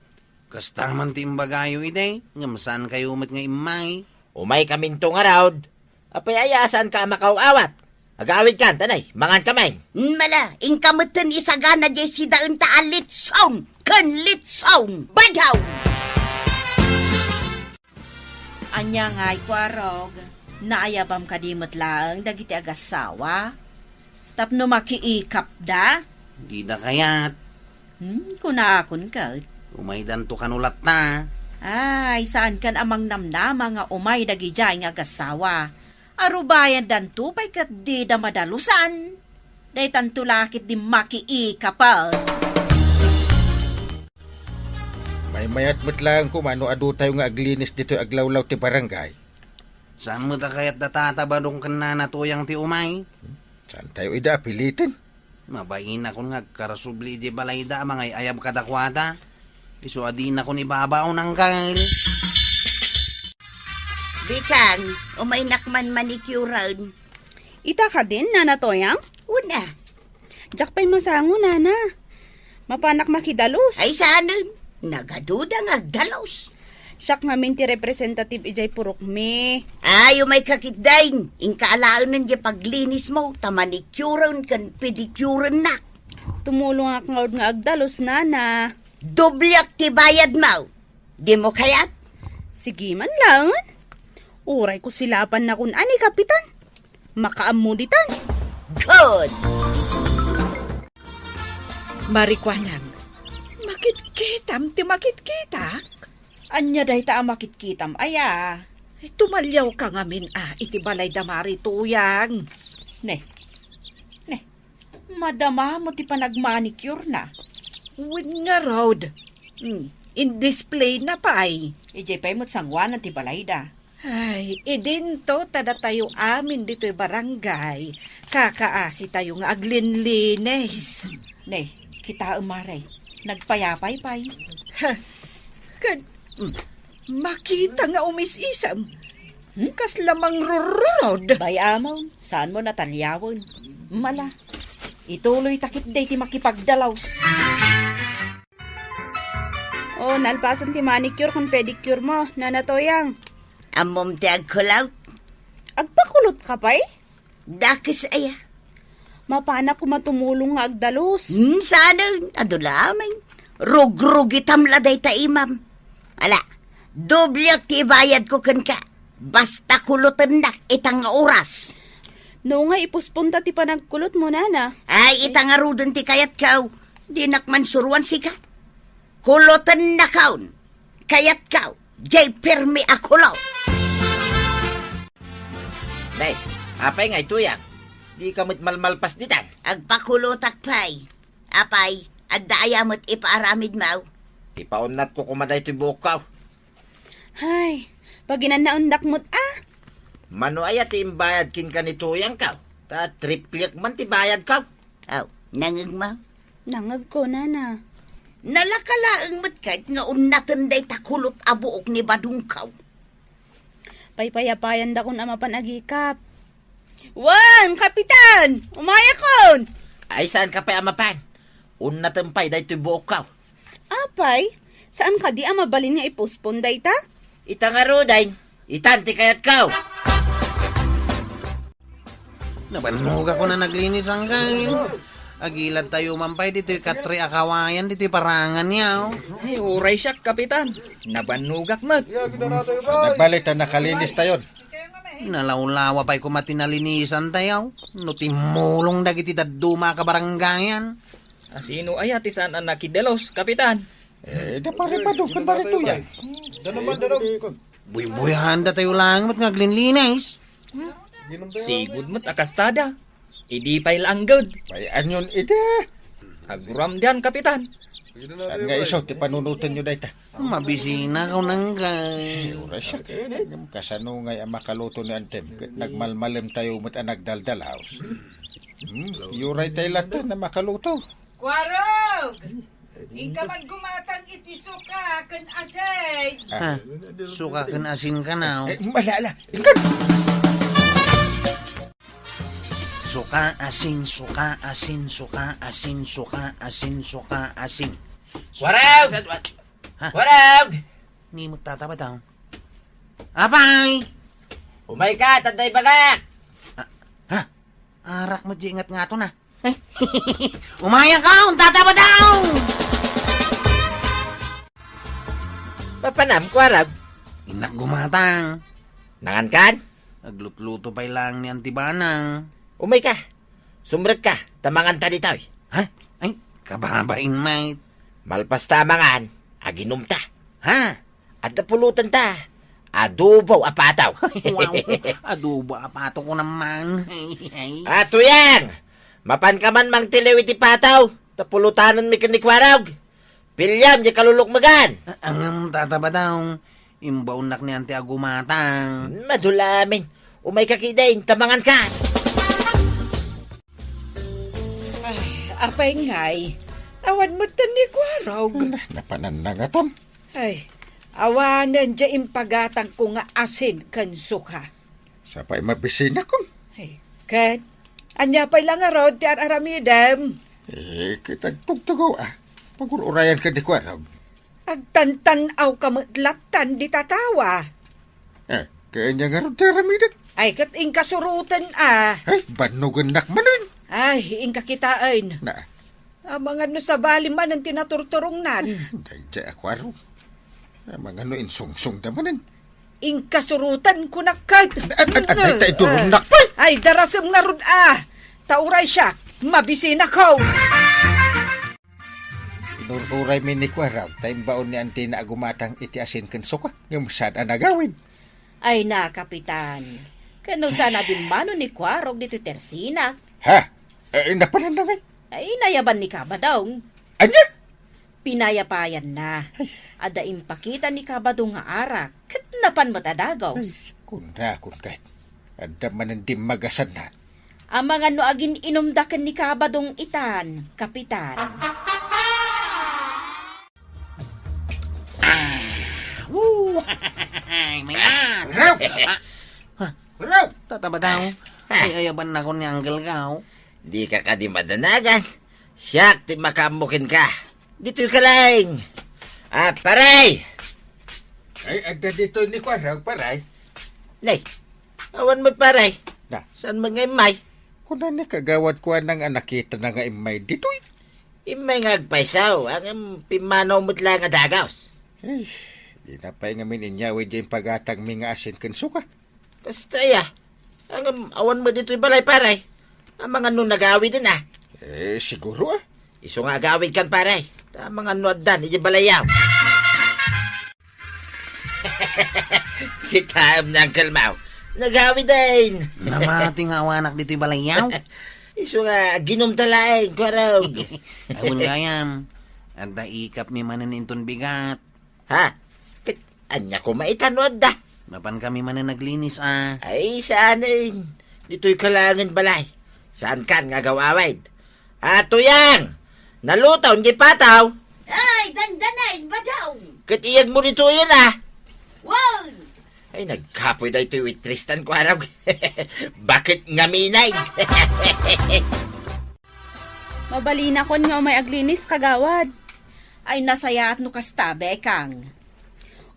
Kastaman ti imbagayo ide. Nga masan kayo umat nga imay. Umay kamintong around. Apay ayasan ka makawawat. Agawid kan, tanay, mangan kamay. Mala, ingkamutan isagana jay si daun ta alit sound. Ken lit sound. Badaw! Anya nga'y kwarog, naayabam kadimot lang dagiti agasawa. Tapno makiikap da. Di da kayat. Kunakon ka. Umay danto kanulat na. Ay, saan kan amang namnama nga umay dagijay nga agasawa. Arubayan dan tupay kat di da madalusan. Day tantulakit di makiikapal. May mayat lang kumano adu tayo nga aglinis dito aglawlaw ti barangay. Saan mo da kayat datatabarong kan nanatuyang ti umay? Saan tayo ida apilitin? Mabayin ako nga karasubli di balayda mga ayab kadakwada. Iso adin ako ni babaw ng kail. Bikang, umay nakman manicurean. Ita ka din, Nana Toyang? Una. Diyak pa'y masango, Nana. Mapanak makidalos. Ay saan? Nagaduda nga dalos. Siyak nga minti representative ijay purok me. Ay, umay kakitdain. Ingkaalaan nun yung paglinis mo. Tamanicurean kan pedicurean na. Tumulong ak nga agdalos, Nana. Doblyak ti bayad mo. Di mo kayat? Sige man lang. Uray ko silapan na kun ani, Kapitan. Makaamuditan. Good! Marikwanang, makitkitam ti makitkitak. Anya day ta makitkitam aya. Tumalyaw ka ngamin iti balay damari tuyang. Ne, madama mo ti panagmanicure na. Win nga road. In display na pa ay. Ijay pa'y mo't sangwanan ti balay da. Ay, idinto tada tayo amin dito'y barangay. Kakaasi tayo nga aglinlinis. Ne, kita umaray. Nagpayapay-pay. Ha, kad, makita nga umis-isam. Kas lamang rururod. Bay amaw, saan mo natalyawon? Mala, ituloy takip day ti makipagdalaws. O, nalpasan ti manicure kung pedicure mo, nanatoyang. Amom ti agkulaw. Agpakulot ka pa'y? Dakis aya. Mapana ko matumulong nga agdalos. Sana, adulamay. Rug-rug itamladay ta imam. Ala, doble ti bayad ko kan ka. Basta kulutan na itang oras. No nga ipuspunta ti panagkulot mo, nana. Ay, itang arudan ti kayat kaw. Di nakmansuruan si ka. Kulutan na kaun. Kayat kaw. Jay permi akulaw. Day, apay nga tuyang. Di ka mo't malmalpas ditan. Agpakulutak pay. Apay, adaya mo't ipaaramid mau. Ipaunat ko kumaday ito'y bukaw. Hay, pag inanaundak mo't Mano ay ati imbayad kin ka ni tuyang kaw. Ta triplyak man ti bayad kaw. Aw, nangag mau. nangag ko, nana. Nalakalaang mo't kahit nga unatan day takulot abuok ni badungkaw. Paypayapayan da kun ama panagikap. Wan, kapitan! Umaya kon! Ay saan ka pa amapan? Unatampay day ito'y bukaw. Apay, saan ka di ama balin nga ipospon day ta? Itangaruday, itanti kayat kaw. Nabanog ako na naglinis ang kain. Agilan tayo mampay dito'y katri akawayan, dito'y parangan niya. Ay, uray siya, kapitan. Nabanugak mat. Sa nagbalik ta nakalinis tayon. Nalawlawa pa'y kumatinalinisan tayo. No timulong dagiti daduma ka baranggayan. Asino ay ati saan ang nakidelos, kapitan? Da pare padukan pare tuyang. Buy-buyahan da tayo lang mat ngaglinlinis. Sigud mo't akastada. Idi pa'y langgod. Bayan yun ida. Aguram diyan, kapitan. Saan nga iso ti panunutan nyo day ta? Mabisina ka nang kay. Ura siya. Kasano nga ang makaluto ni Antem. Nagmalmalim tayo mo't ang nagdaldal house. Yuray tayo lata na makaluto. Kwarog! Ingka man gumatang itisuka kan asay. Ha? Suka kan asin ka na. Malala. Ingkan! Suka asin, suka asin, suka asin, suka asin, suka asin. Warag! Ha? Warag! Ni mo tataba daw. Apay! Umay ka, tanday bagak! Ha? Arak mo di ingat nga to na. Umaya ka, tataba daw! Papanam, kwarag. Inak gumatang. Nangan kan? Aglut-luto pa'y lang ni Antibanang. Umay ka. Sumrek ka. Tamangan ta dito. Ha? Ay, kababain mate. Malpas tamangan. Aginom ta. Ha? At napulutan ta. Adobo apataw. Wow, adobo apato ko naman. Ato yang. Mapan ka man mang tilew iti pataw. Tapulutanan mi kanikwarag. Pilyam di kalulukmagan. Ang tataba daw. Imbaunak ni Ante Agumatang. Madulamin. Umay ka kidain. Tamangan ka. Apay ngay, awan mo tan ni Kwarog. Napananangatan. Ay, awanan dya impagatang ko nga asin kan suka. Sapay mabisina kon. Ay, kat, anya pa'y lang arod ti aramidam. Kita tugtugaw Pagururayan ka di kwarag. Agtantanaw ka matlatan di tatawa. Kaya niya nga rin taramidat. Ay, kat ingkasurutan Ay, banugan nakmanin. Ay, ingkakitaan. Na, Mga no sa bali man ang tinaturturong nan. dahil dyan akwaro. Mga no insungsung damanin. Ingkasurutan ko na kat. Anay tayo turunak pa. Ay, darasam nga rud Tauray siya, mabisina ko. Inururay mi ni kwarag. Tayong baon ni Ante na agumatang iti asin kan suka. Ngayon sana nagawin. Ay na, kapitan. Kano sana din mano ni Kwarog dito tersina. Ha? Napananangay. Ay nayaban ni Kabadong. Anya? Pinayapayan na. Ada impakita ni Kabadong nga arak. Kat napan mo tadagos. Kuna kun kahit. Ada man ang di magasanan. Ang mga no agin inumdakan ni kabadong itan, kapitan. Woo! Mayan! Tataba daw. Ay, ayaban na ko ni Uncle Kao. Di ka ka di madanagan. Siyak, di makamukin ka. Dito'y ka lang. Paray! Ay, ada dito ni Kwaraw, paray. Nay, awan mo paray. Na, Saan mga imay? kuna ni kagawad ko nang anakita na nga imay dito. Imay nga agpaisaw. Ang pimanaw mo't lang nga dagaws. Ay, di na pa nga mininyawi dyan pagatang mga asin kan suka. Basta ya. Ang awan mo dito'y balay paray. Ang mga nun nagawi din Siguro Iso nga agawid kan paray. Ta mga nuadan, hindi balayaw. Kita am ng kalmaw. Nagawi din. Namating awanak dito'y balayaw. Iso nga, ginumtalain, kwarog. Awon gayam. At daikap mi manan inton bigat. Ha? Anya ko maitanod da. Napan kami manan naglinis Ay, saan dito'y kalangan balay. Saan kan nga gawawid? Tuyang! Nalutaw, hindi pataw. Ay, dandanain ba daw? Katiyag mo dito yun Wow! Ay, nagkapoy na ito with Tristan Kwarag. Bakit nga minay? Mabalina kon nga may aglinis kagawad. Ay nasaya at nukastabe kang.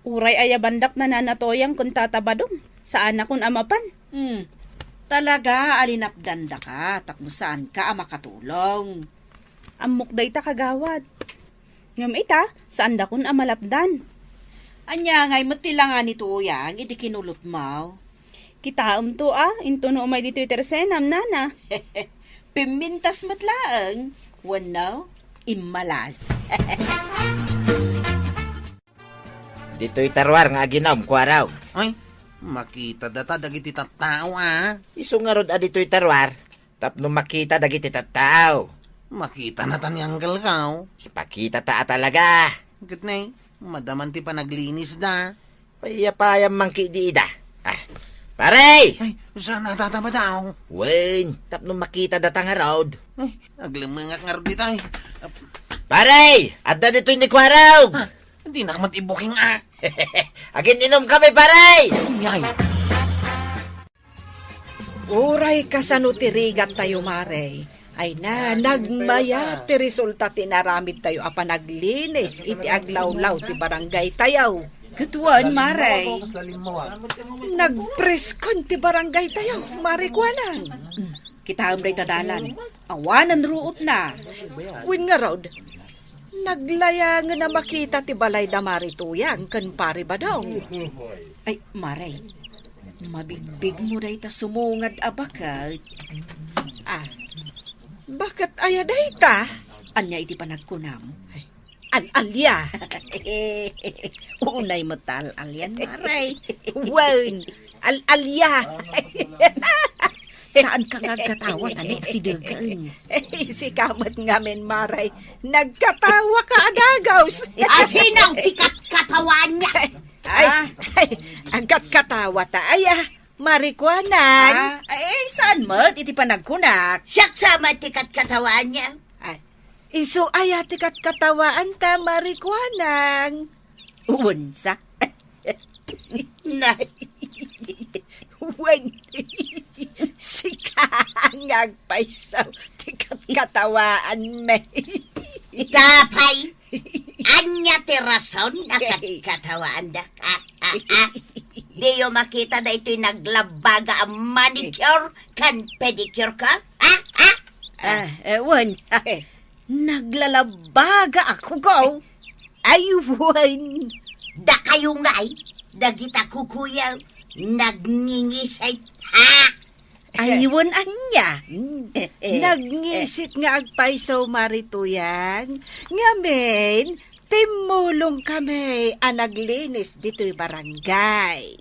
Uray ayabandak na nanatoyang kun tatabadong. Saan na kun amapan? Talaga, alinapdanda ka, tapmusan ka makatulong. Amok day ta kagawad. Ngam ita, saan da kun amalapdan? Anya ngay matilangan ni Tuyang, iti kinulot mo. Kitaam to into no umay dito itersenam nana. Pimintas matlaang, wanaw, imalas. Dito'y tarwar nga ginom, Kwaraw. Ay, makita data dagiti tattao Iso nga rod dito'y tarwar. Tapno makita dagiti tattao. Makita na tan ni Uncle Kao. Ipakita ta talaga. Gitnay, madaman ti pa naglinis da. Payapayam mangki di ida. Paray! Ay, saan natataba daw? Wen, tapno makita data nga road. Ay, aglimangak nga rin ay. Paray! Adda dito'y ni Kwaraw. Hindi na kamatibuking Agin inom kami, paray! Ay, Uray kasano tirigat tayo, Mare. Ay na, nagmaya ti resulta tinaramid tayo apa naglinis iti aglawlaw ti barangay tayaw. Katuan, Mare. Nagpreskon ti barangay tayo, Mare Kuanan. Kita amray tadalan. Awanan ruot na. Win nga rod, naglayang na makita ti balay da Mari Tuyang kan pari ba daw? Ay, Mare. Mabigbig mo ray ta sumungad abakat. Bakit aya dayta? Anya iti panagkunam. Alya. Unay mo tal, alyan, Mare. Wen, alya. Saan ka nagkatawa, tani, si Dagang? Si kamat ngamin, Maray. Nagkatawa ka, adagaws. Asinang tikat katawan niya. Ay, agad katawa ta. Ay, Marikwanan. Saan mo? Iti panagkunak. Siyak sama tikat katawan niya. Iso aya tikat katawaan ta, Marikwanan. Unsa? Nay. Wen, si Kang agpaisaw, tikat katawaan me. Tapay. Anya ti rason nakatawaan da ka. Di yo makita na ito'y naglabaga ang manicure kan pedicure ka? Wen, naglalabaga ako ko. Ay, wan. Da kayo nga'y, dagita kukuyaw, nagningisay, ha? Aywan anya. Nagngisit nga agpaisaw, Marituyang. Ngamen, timulong kami anaglinis dito'y barangay.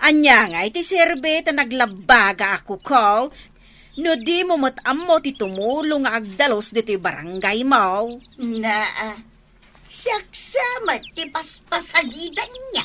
Anya nga, iti serbeta naglabaga ako ko. No di mo matam ti tumulong nga agdalos dito'y barangay mo. Na, siyak sama ti paspasagidan niya.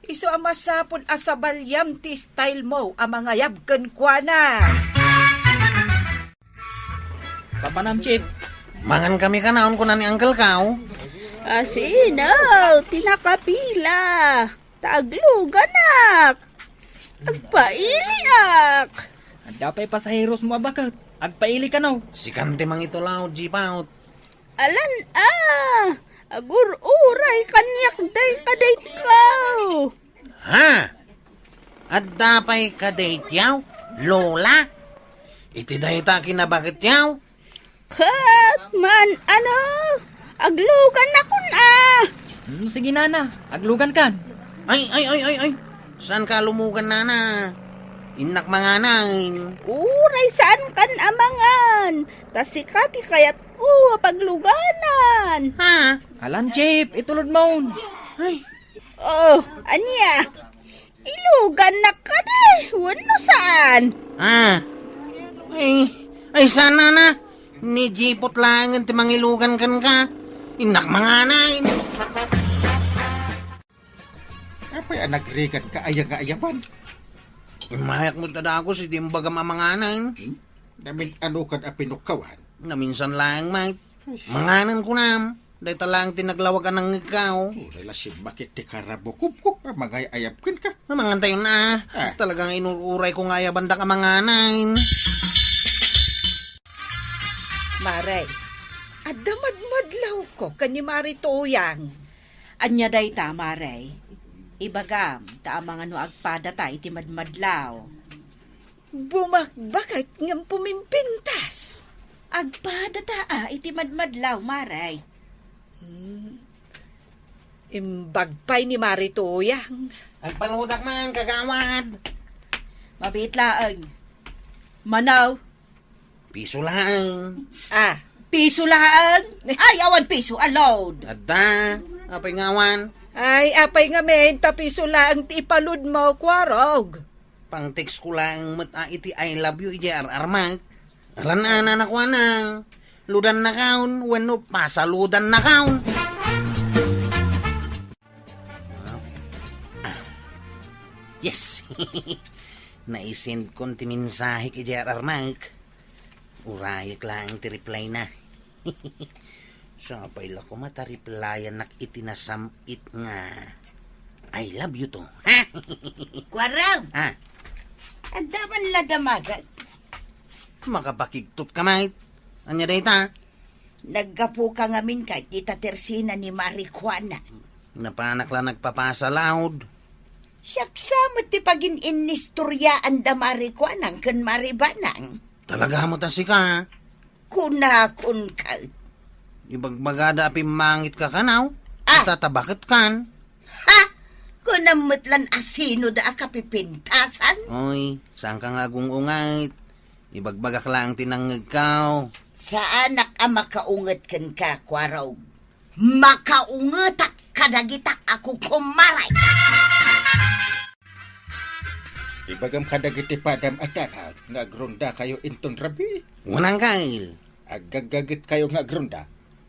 Iso ang masapon asabalyam ti style mo ang mga yabken kwa na. Papanam, Chip. Mangan kami kanaon ko na ni Uncle Kao. Asinaw, tinakapila. Taagluganak. Agpailiak. Dapay pasaheros mo abakat. Agpaili ka now. Si Kante mang ito lao, Jipaut. Alan agur-uray kanyak day kadate kaw. Ha? At dapay ka date yaw? Lola? Iti dahi ta kinabakit yaw? Kat man aglugan na kun Sige nana, aglugan kan. Ay. Saan ka lumugan, nana? Inak manganang. Uray saan kan amangan. Tasikati kayat ko pagluganan. Ha? Alan, Chip, itulod mo. Ay, Oh, anya. Ilugan na ka na. Wano saan? ha? Ay sana na. Ni Jipot lang ang timangilugan kan ka. Inak manganang. Apay anagrigan ka ayang-ayaman. Mayak mo tada ako si Dimbaga mamanganang. Namin ano kan apinukawan. Na minsan lang, mate. Manganan ko na. Dahil talang tinaglawagan ng ikaw. Relasyon bakit ti karabukup ko. Mga ayabkan ka. Namangan tayo na. Ah. Talagang inururay ko nga banda ka manganan. Maray, adamad-madlaw ko kani Mari Toyang. Anya day ta, Maray. Ibagam, ta mga no agpadatay iti madmadlaw. Bumakbakit ngam pumimpintas. Agpadata iti madmadlaw, Maray. Imbagpay ni Mari Toyang. Agpaludak man, kagawad. Mabitlaang. Manaw. Piso lang. Piso lang. Ay, awan piso, allowed. Adda, apay ngawan. Ay, apay nga men, tapiso lang ti ipalud mo, kwarog. Pang text ko lang iti I love you, IJRR Mark. Aran anak wanang. Ludan na kaun, wano pasaludan na kaun. Yes. Naisend ko ti mensahe kay IJRR Mark. Urayak lang ti reply na. Sapay la ko mata-replyan nak itinasamit nga. I love you to. Kwaraw, Ah, adaman la damagat. makapakigtot ka, mate. Anya day ta? Naggapo ka ngamin kay tita Tersina ni Marijuana. Napanak lang nagpapasa loud. Saksamot ti pagin inistoryaan da Marijuana kan Maribanang. Talaga mo ta si ka. Kunakun ka. Ibagbagada api mangit ka kanaw. Ah. Tatabakit kan. Ha? Kunamutlan asino da akapipintasan? Oy, saan ka nga gungungait? Ibagbagak lang tinanggaw. Sa anak ang makaunget kan ka, kwaraw. Makaungetak kadagitak ako kumaray. Ibagam kadagiti padam atanaw. Nga grunda kayo inton rabi. Unang kail. Agagagit kayo nga grunda.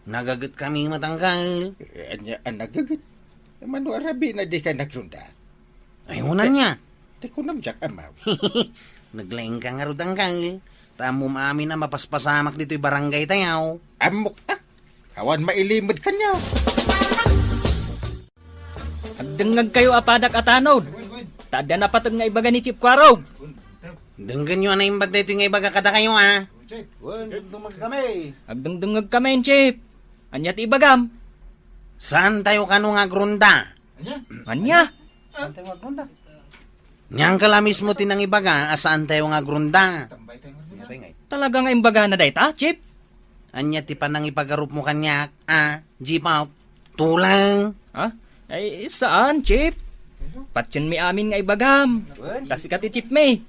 Nagagat kami matanggal. Anya ang nagagit. Mano rabi na di ka nagrunda. Ay, unan niya. Di ko namjak amaw. Naglaing ka nga rudang kail. Tamum amin na mapaspasamak dito'y barangay tayaw. Amok awan mailimod kanyaw. Agdengag kayo apadak atanod. Tada na patag nga ibaga ni Chip Kwarog. Denggan nyo na imbag dito yung ibaga kada kayo, ha? Agdengdengag kami, Chip. Anya ti ibagam. Saan tayo kano nga grunda? Anya? Niyang kala mismo tinang ibaga, asaan tayo nga grunda? Talaga nga imbaga na dayta, Chip. Anya ti panang ipagarup mo kanyak, jeep out. Tulang. Ha? Ay, saan, Chip? Patsin mi amin nga ibagam. Tas ikati Chip me.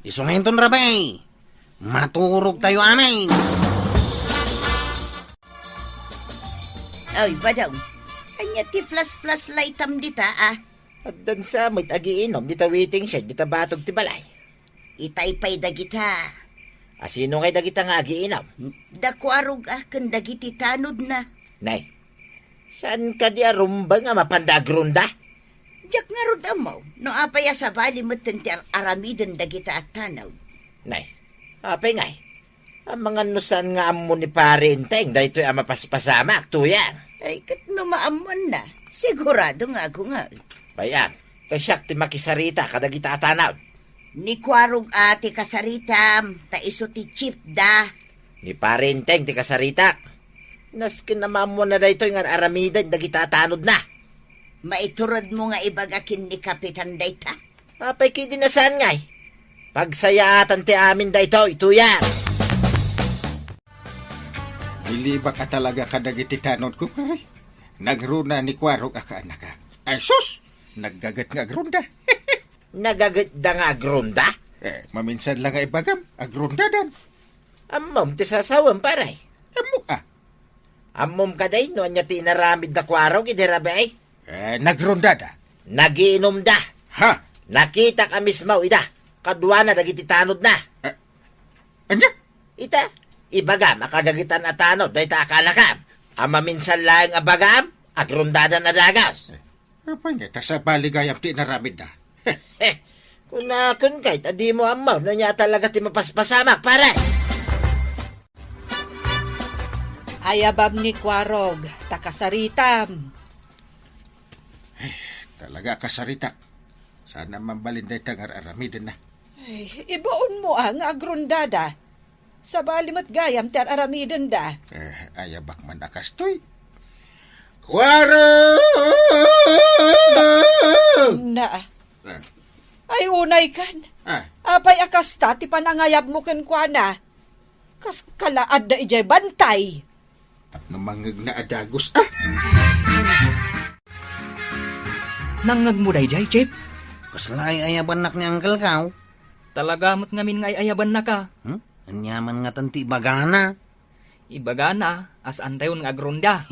Isungenton rabay. Maturog tayo amin. Ay, badaw. Anya ti flas-flas laitam dita, At dan sa mo't agiinom, dita waiting siya, dita batog ti balay. Itaypay dagita. Asino ngay dagita nga agiinom? Dakwarog kan dagiti tanod na. Nay, saan ka di arumba nga mapandagrunda? Diyak Ngarod amaw, no apaya sa bali mo tentir aramiden dagita at tanaw. Nay, apay ngay. Ang mga nusan nga amo ni pare Inteng, dahito ang mapaspasamak, tuyang. Ay, kat no maamon na. Sigurado nga ako nga. Bayan, kasyak ti makisarita kadagita atanaw. Ni kwarog ati kasaritam, ta iso ti chip da. Ni pare Inteng ti kasarita. Naskin naman mo na dahito nga aramidan dagita atanod na. Maiturod mo nga ibagakin ni Kapitan Dayta. Apay kay dinasan ngay. Pagsayaatan ti amin dahito, tuyang. Ilibak ka talaga kadagiti tanod ko, pare. Nagruna ni Kwarog aka anak ka. Ay, sus! Naggagat nga agrunda. Nagagat da nga agronda? Maminsan lang nga ibagam, agrunda dan. Amom ti sasawam paray. Amok Amom ka day, no anya ti inaramid na Kwarog, idirabay? Nagrunda da. Nagiinom da. Ha? Nakita ka mismo, ida. Kadwa na dagiti tanod na. Anya? Ita, ibagam, akagagitan at tanod, dahi ta akala ka. Ama minsan lang abagam, agrundada na dagas. Apa niya, ta sa baligayam ti naramid da. Kunakon kahit adi mo amaw, no niya talaga ti mapaspasamak, pare. Ayabab ni Kwarog, takasaritam. Talaga kasarita. Sana mambalinday tangar aramidin na. Ay, ibaon mo ang agrundada. Sa balimat gayam ti aramiden da. Ayabak man akastoy. Kwarog! Na. Ay unay kan. Ah. Apay akasta ti panangayab mo ken kuana. Kas kalaad da ijay bantay. Namangag na adagos. Nangag mo day, Chip. Kaslay ayaban nak ni Uncle Kaw. Talaga mo't ngamin nga ayaban na ka. Anyaman nga tanti bagana. Ibaga na, as antayon nga agronda.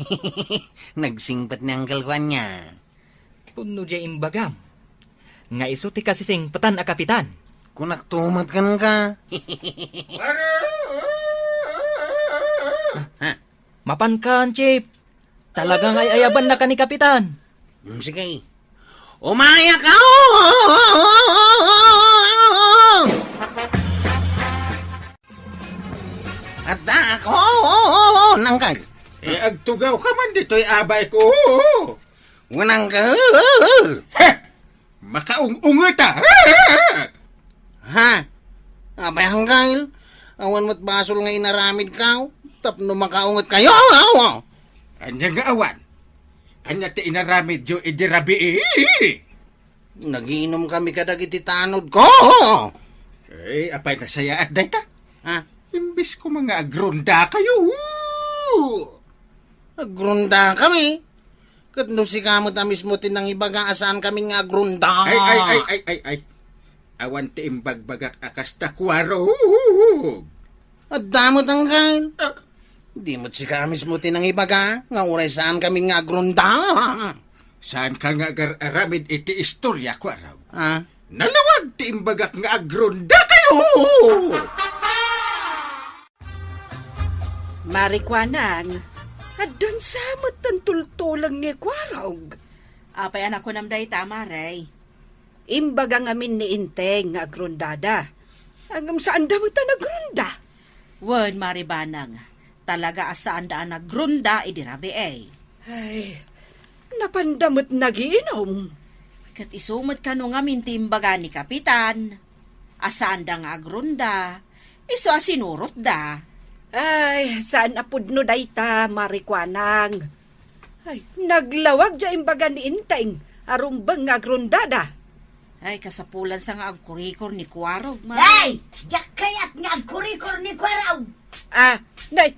Nagsingpat ni Uncle Kwan niya. Puno jay imbagam. Nga iso ti kasising patan a kapitan. Kunak tumat kan ka. Mapan kan, Chip. Talagang ay ayaban na ka ni kapitan. Sige. Umaya ka! At ako! Nangkal. Agtugaw ka man dito'y abay ko. Wanangkal! Makaung-ungata! Ha? Abay hanggal. Awan mo't basol nga inaramid ka. Tapno makaungat kayo. Anya nga awan. Anya ti inaramid jo idirabi Nagiinom kami kadagiti tanod ko. Apay na saya at dayta. Ha? Imbis ko mga agrunda kayo. Agrunda kami. Katno si kamot na mismo tinang ibaga asaan kami nga agrunda. Ay. Awan ti imbagbagak akas takwaro. At damot ang kail. Di mo't si kamis mo tinang ibaga. Nga uray saan kami nga agrunda. Saan ka nga aramid iti istorya ko araw? Ha? Nalawag ti imbagak nga agrunda kayo. Marikwanang, adon sa matan tultulang ni Kwarog. Apay anak ko namday tama, Ray. Imbaga ngamin ni Inteng nga agrundada. Hanggang saan damutan agrunda? Wan, Maribanang. Talaga asaan daan agrunda, idirabi Ay, napandamot nagiinom. Kat isumot ka no nga mintimbaga ni Kapitan. Asaan da nga agrunda, iso asinurot da. Ay, saan apudno dayta, Marikwanang? Ay, naglawag dya imbaga ni Inteng, arumbang nga agrundada. Ay, kasapulan sa nga agkurikor ni Kwarog, Ay! Diyak kaya't nga agkurikor ni Kwarog! Nay,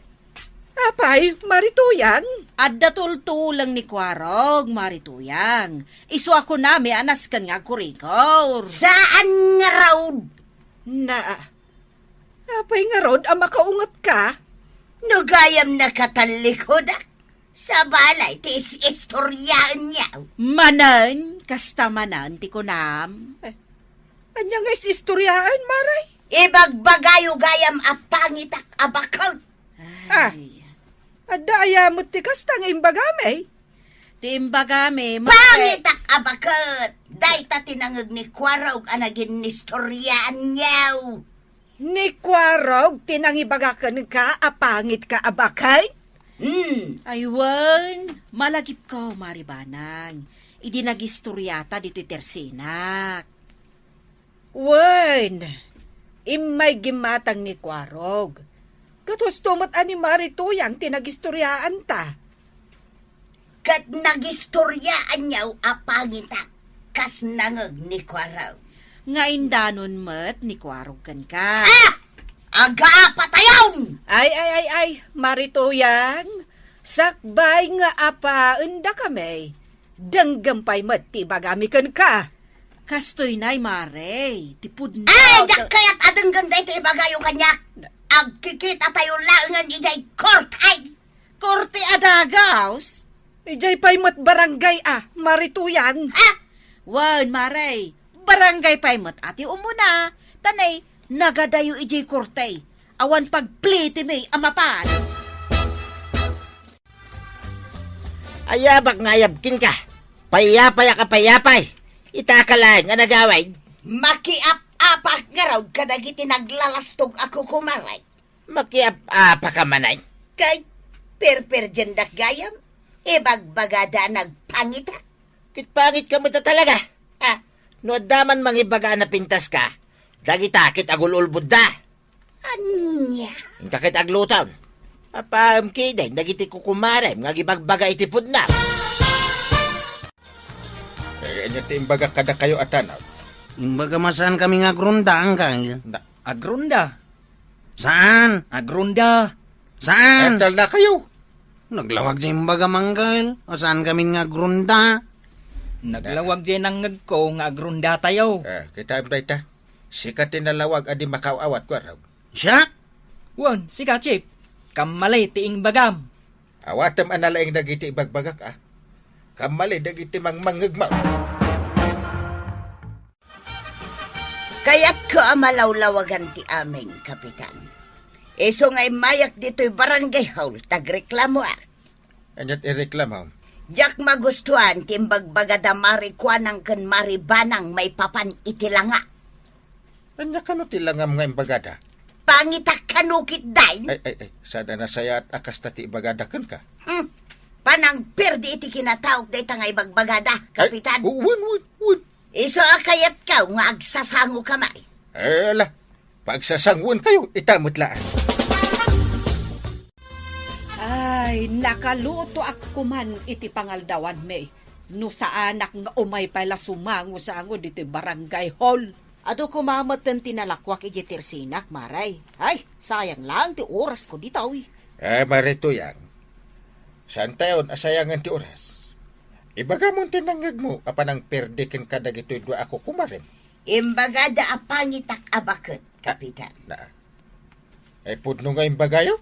apay, Marituyang? Adda tultulang ni Kwarog, Marituyang. Isu ako nami anas kan nga agkurikor. Saan nga raw? Apay nga rod, makaungat ka? Nugayam na katalikodak. Sa balay, tis istoryaan niya. Manan, kasta manan, ti kunam. Anya nga istoryaan, Maray? Ibagbagayo gayam apangitak abakot. Adda ayamot ti kasta nga imbagame. Ti imbagame, Pangitak abakot. Day ta tinangag ni Kwarog anagin nistoryaan niyaw. Ni Kwarog, tinangibagakan ka, apangit ka abakay? Aywan, malagip ko, Maribanang. Idi nagistoryata dito tersinak. Wen, imay gimatang ni Kwarog. Katos tumat ani Marituyang tinagistoryaan ta. Kat nagistoryaan niyaw apangita kas nangag ni Kwarog. Nga indanon met ni Kwarog kan ka. Aga patayon! Ay, Marituyang, sakbay nga apa enda kami. Danggampay mati bagamikan ka. Kastoy nay, Mare. Tipud na. Ay, kaya't adang ganda ito ibagayo kanya. Agkikita tayo laangan ijay kortay. Korte adagaos? Ijay paymat barangay Marituyang. Wan, Mare. Barangay paymat ati umuna. Tanay, nagadayo ijay kortay. Awan pagpliti may amapan. Ayabak ngayabkin ka. Payapay ka payapay. Itakalaan nga nagaway. Makiap-apak nga raw kadagiti naglalastog ako kumaray. Makiap-apa ka manay. Kay perperjendak gayam, ibagbagada nagpangita. Kitpangit ka mo talaga. No daman mangibaga na pintas ka, dagitakit agululbud da. Anya? Kakit aglutaw. Apam kiday, dagiti kukumaray, nga gibagbaga itipod na. Anya ti imbaga kada kayo atanaw. Imbaga masaan kami nga grunda, Angkay. Agrunda. Saan? Agrunda. Saan? Atal na kayo. Naglawag dyan imbaga, Manggal. O saan kami nga grunda? Naglawag dyan ang ngagko nga agrunda tayo. Kita imday ta. Sikat tinalawag adi makawawat ko raw. Siya? Wan, sika, Chip. Kamalay tiing bagam. Awatam analaing dagiti ibagbagak Kamali dagiti mangmangagmaw. Kaya't ko amalawlawagan ti aming kapitan. Iso nga'y mayak dito'y barangay hall, tagreklamo Anyat ireklamo. Jak magustuhan timbagbagada marikwanang ken maribanang may papan itilanga. Anya kano tilangam nga imbagada? Pangitak kanukit dain. Ay, sada na saya at akas tati ibagadakan ka. Panang perdi iti kinatawag day tangay bagbagada, kapitan. Wun. Iso akayat ka nga agsasango kamay. Ala, pagsasangwon kayo, itamutlaan. Ay, nakaluto ako man iti pangaldawan me. No sa anak nga umay pala sumango sa ango diti barangay hall. Ado kumamat ng tinalakwak iti tersinak, Maray. Ay, sayang lang ti oras ko ditaw. Marituyang. Saan tayon asayangan ti oras? Ibaga mong tinangag mo, apanang perdikin ka dagito'y dua ako kumarim. Imbagada apangitak abakot, kapitan. Ay pudno nga imbagayo?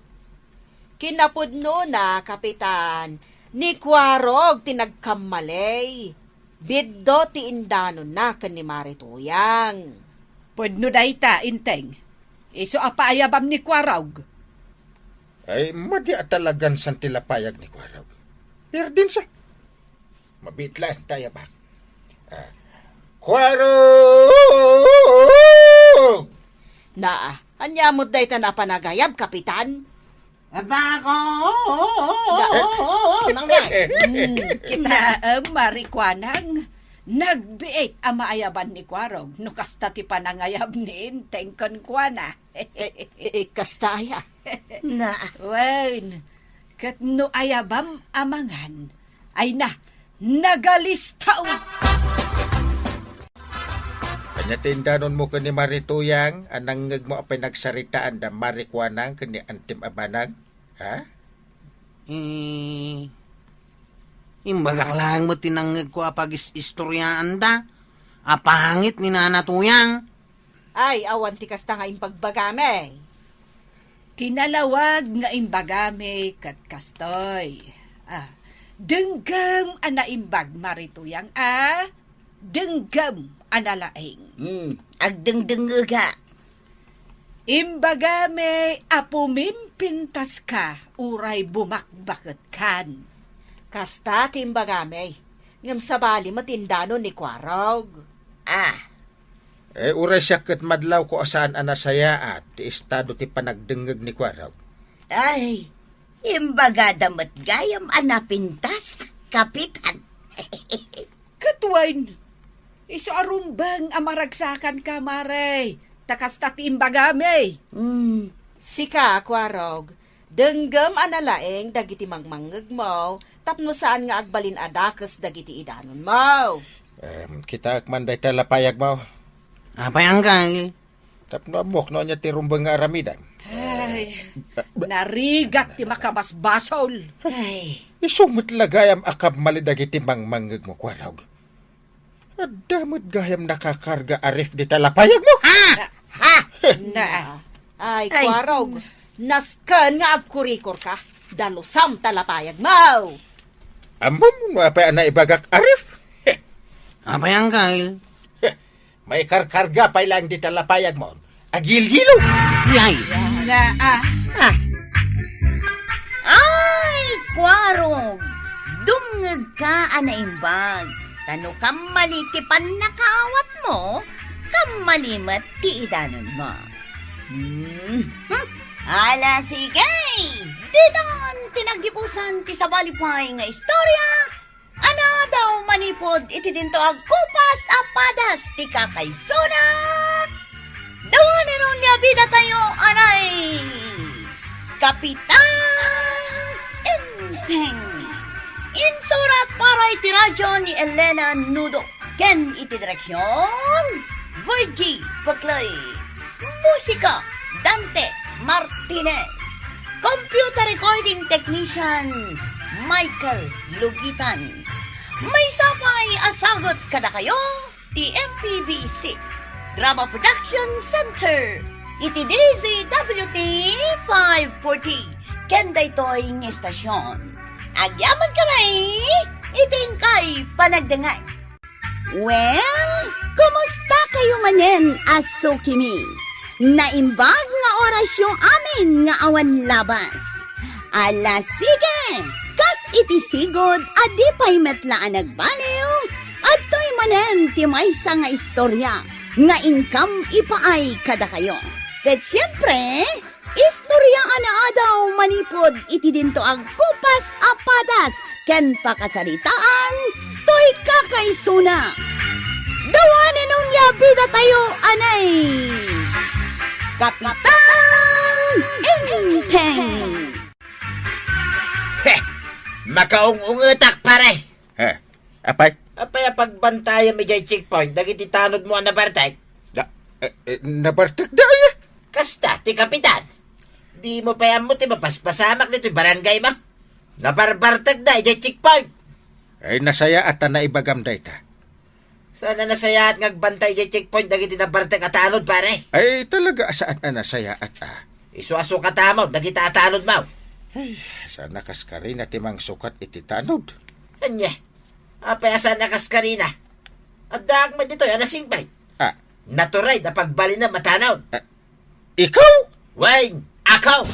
Kinapudno na, kapitan. Ni Kwarog tinagkamalay. Biddo ti indanon na kan ni Marituyang. Pudno dayta, inteng. Iso apaayabam ni Kwarog. Ay madya talagan san tilapayag ni Kwarog. Perdin siya. Mabitlan tayo ba? Kwarog! Anya mo day ta na panagayab, kapitan? Atako! Kita marikwanang nagbiit ang maayaban ni Kwarog. No kasta ti panangayab ni inteng kon kwana. Kastaya. Wen, kat no ayabam amangan, ay nagalistaw. Kanya tindanon mo ka ni Marituyang, anang mo apay nagsaritaan da marikwanang kani antim abanang, ha? Imbagak lang mo tinangag ko apag istoryaan da. Apangit ni Nanatuyang. Ay, awan ti kasta nga impagbagame. Tinalawag nga imbagame kat kastoy. Denggam ana imbag Marituyang denggam ana laeng. Agdengdenga. Imbagame apumimpintas ka uray bumakbaket kan. Kasta ti imbagame. ngam sabali matindano ni Kwarog. Uray siya kat madlaw ko asaan anasaya at ti estado ti panagdengeg ni Kwaraw. Ay, imbaga damat gayam anapintas, kapitan. Katwain, iso arumbang amaragsakan ka, Maray. Takas tati imbagame. Sika, Kwarog, denggam analaeng dagiti mangmangeg mo, tapno saan nga agbalin adakas dagiti idanon mo. Kita manday talapayag mo. Apay, Uncle? Tapno amok no niya ti rumbang nga aramidan. Ay, narigat ti makabasbasol. Ay, Isumot lagayam akab malidag iti mangmangeg mo, Kwaraw. Adamot gayam nakakarga arif di talapayag mo. Na, Ay, Kwarog, nasken nga agkurikor ka, dalusam talapayag mo. Amon, apay na ibagak arif. Apay, Uncle? May karkarga pa lang di talapayag mo. Agil-gilo. Yay! ay, Kwarog, dungeg ka anaimbag. Tano kamali ti panakawat mo, kamalimat ti idanon mo. Ala, sige! Didan, tinagipusan ti sabalipay nga istorya. Ana daw manipod iti dinto agkupas apadas ti kakaysona. Dawanin ang liabida tayo, anay! Kapitan Enteng. Insurat para iti radyo ni Elena Nudo. Ken iti direksyon Virgie Paclay. Musika Dante Martinez. Computer recording technician Michael Lugitan. May sapay asagot kada kayo ti MPBC Drama Production Center. Iti DZWT 540 Kenday toy ng estasyon. Agyaman kamay, iting kay panagdangay. Well, kumusta kayo manen, aso kimi? Naimbag nga orasyon amin nga awan labas. Ala sige, kas iti sigod, adi pa'y metlaan nagbaliw, at to'y manen ti maysa nga istorya, nga income ipaay kada kayo. Ket siyempre, istorya ana adaw manipod iti dinto ang kupas apadas ken pakasaritaan to'y kakaysuna. Dawanin nung yabida tayo, anay! Kapitan Enteng! Makaung-ungutak, pare. Apay? Apay pagbantayan mi jay checkpoint, dagiti tanod mo ang nabartay. Nabartag da ya? Kasta, ti kapitan. Di mo pa mo ti mapaspasamak nito barangay mo. Nabarbartag da, jay checkpoint. Ay nasaya at na ibagam da ita. Sana nasaya at ngagbantay jay checkpoint, dagiti nabartag at tanod, pare. Ay talaga saan na nasaya at Isu-aso katamaw, dagiti atanod mo. Ay, sana kaskari na timang sukat iti tanod. Anya, apay asa nakaskarina. At daag man dito, anasingpay. Naturay na pagbali na matanaw. Ikaw? Wayne, akaw!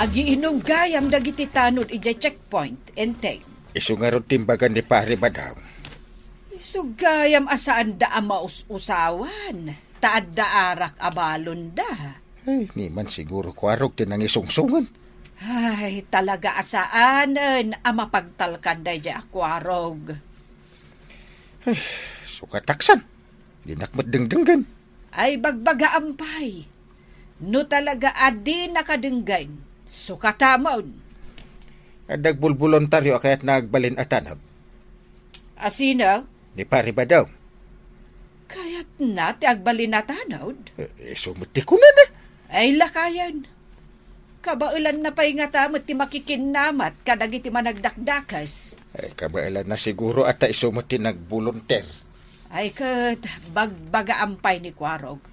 agiinom gayam dagiti tanod ija checkpoint, Enteng. Isu nga ron timbagan ni pare badaw. So gayam asaan da amaus-usawan, taad da arak abalon da. Ay, ni man siguro Kwarog tinang isungsungan. Ay, talaga asaanan amapagtalkan da ja Kwarog. Sukataksan. Dinakmat dengdenggan. Ay bagbaga ampay. No talaga adi nakadenggan. Sukatamon. Dagbulbulontaryo kaya't nagbalin atanod. Asino? Ni pare badaw. Kaya't na ti agbalin na tanod. Sumuti ko na. Ay lakayan. Kabailan na pa'y nga tamot ti makikinamat kadag iti managdakdakas. Ay kabailan na siguro at isumuti nagbolonter. Ay kat bagbaga ampay ni Kwarog.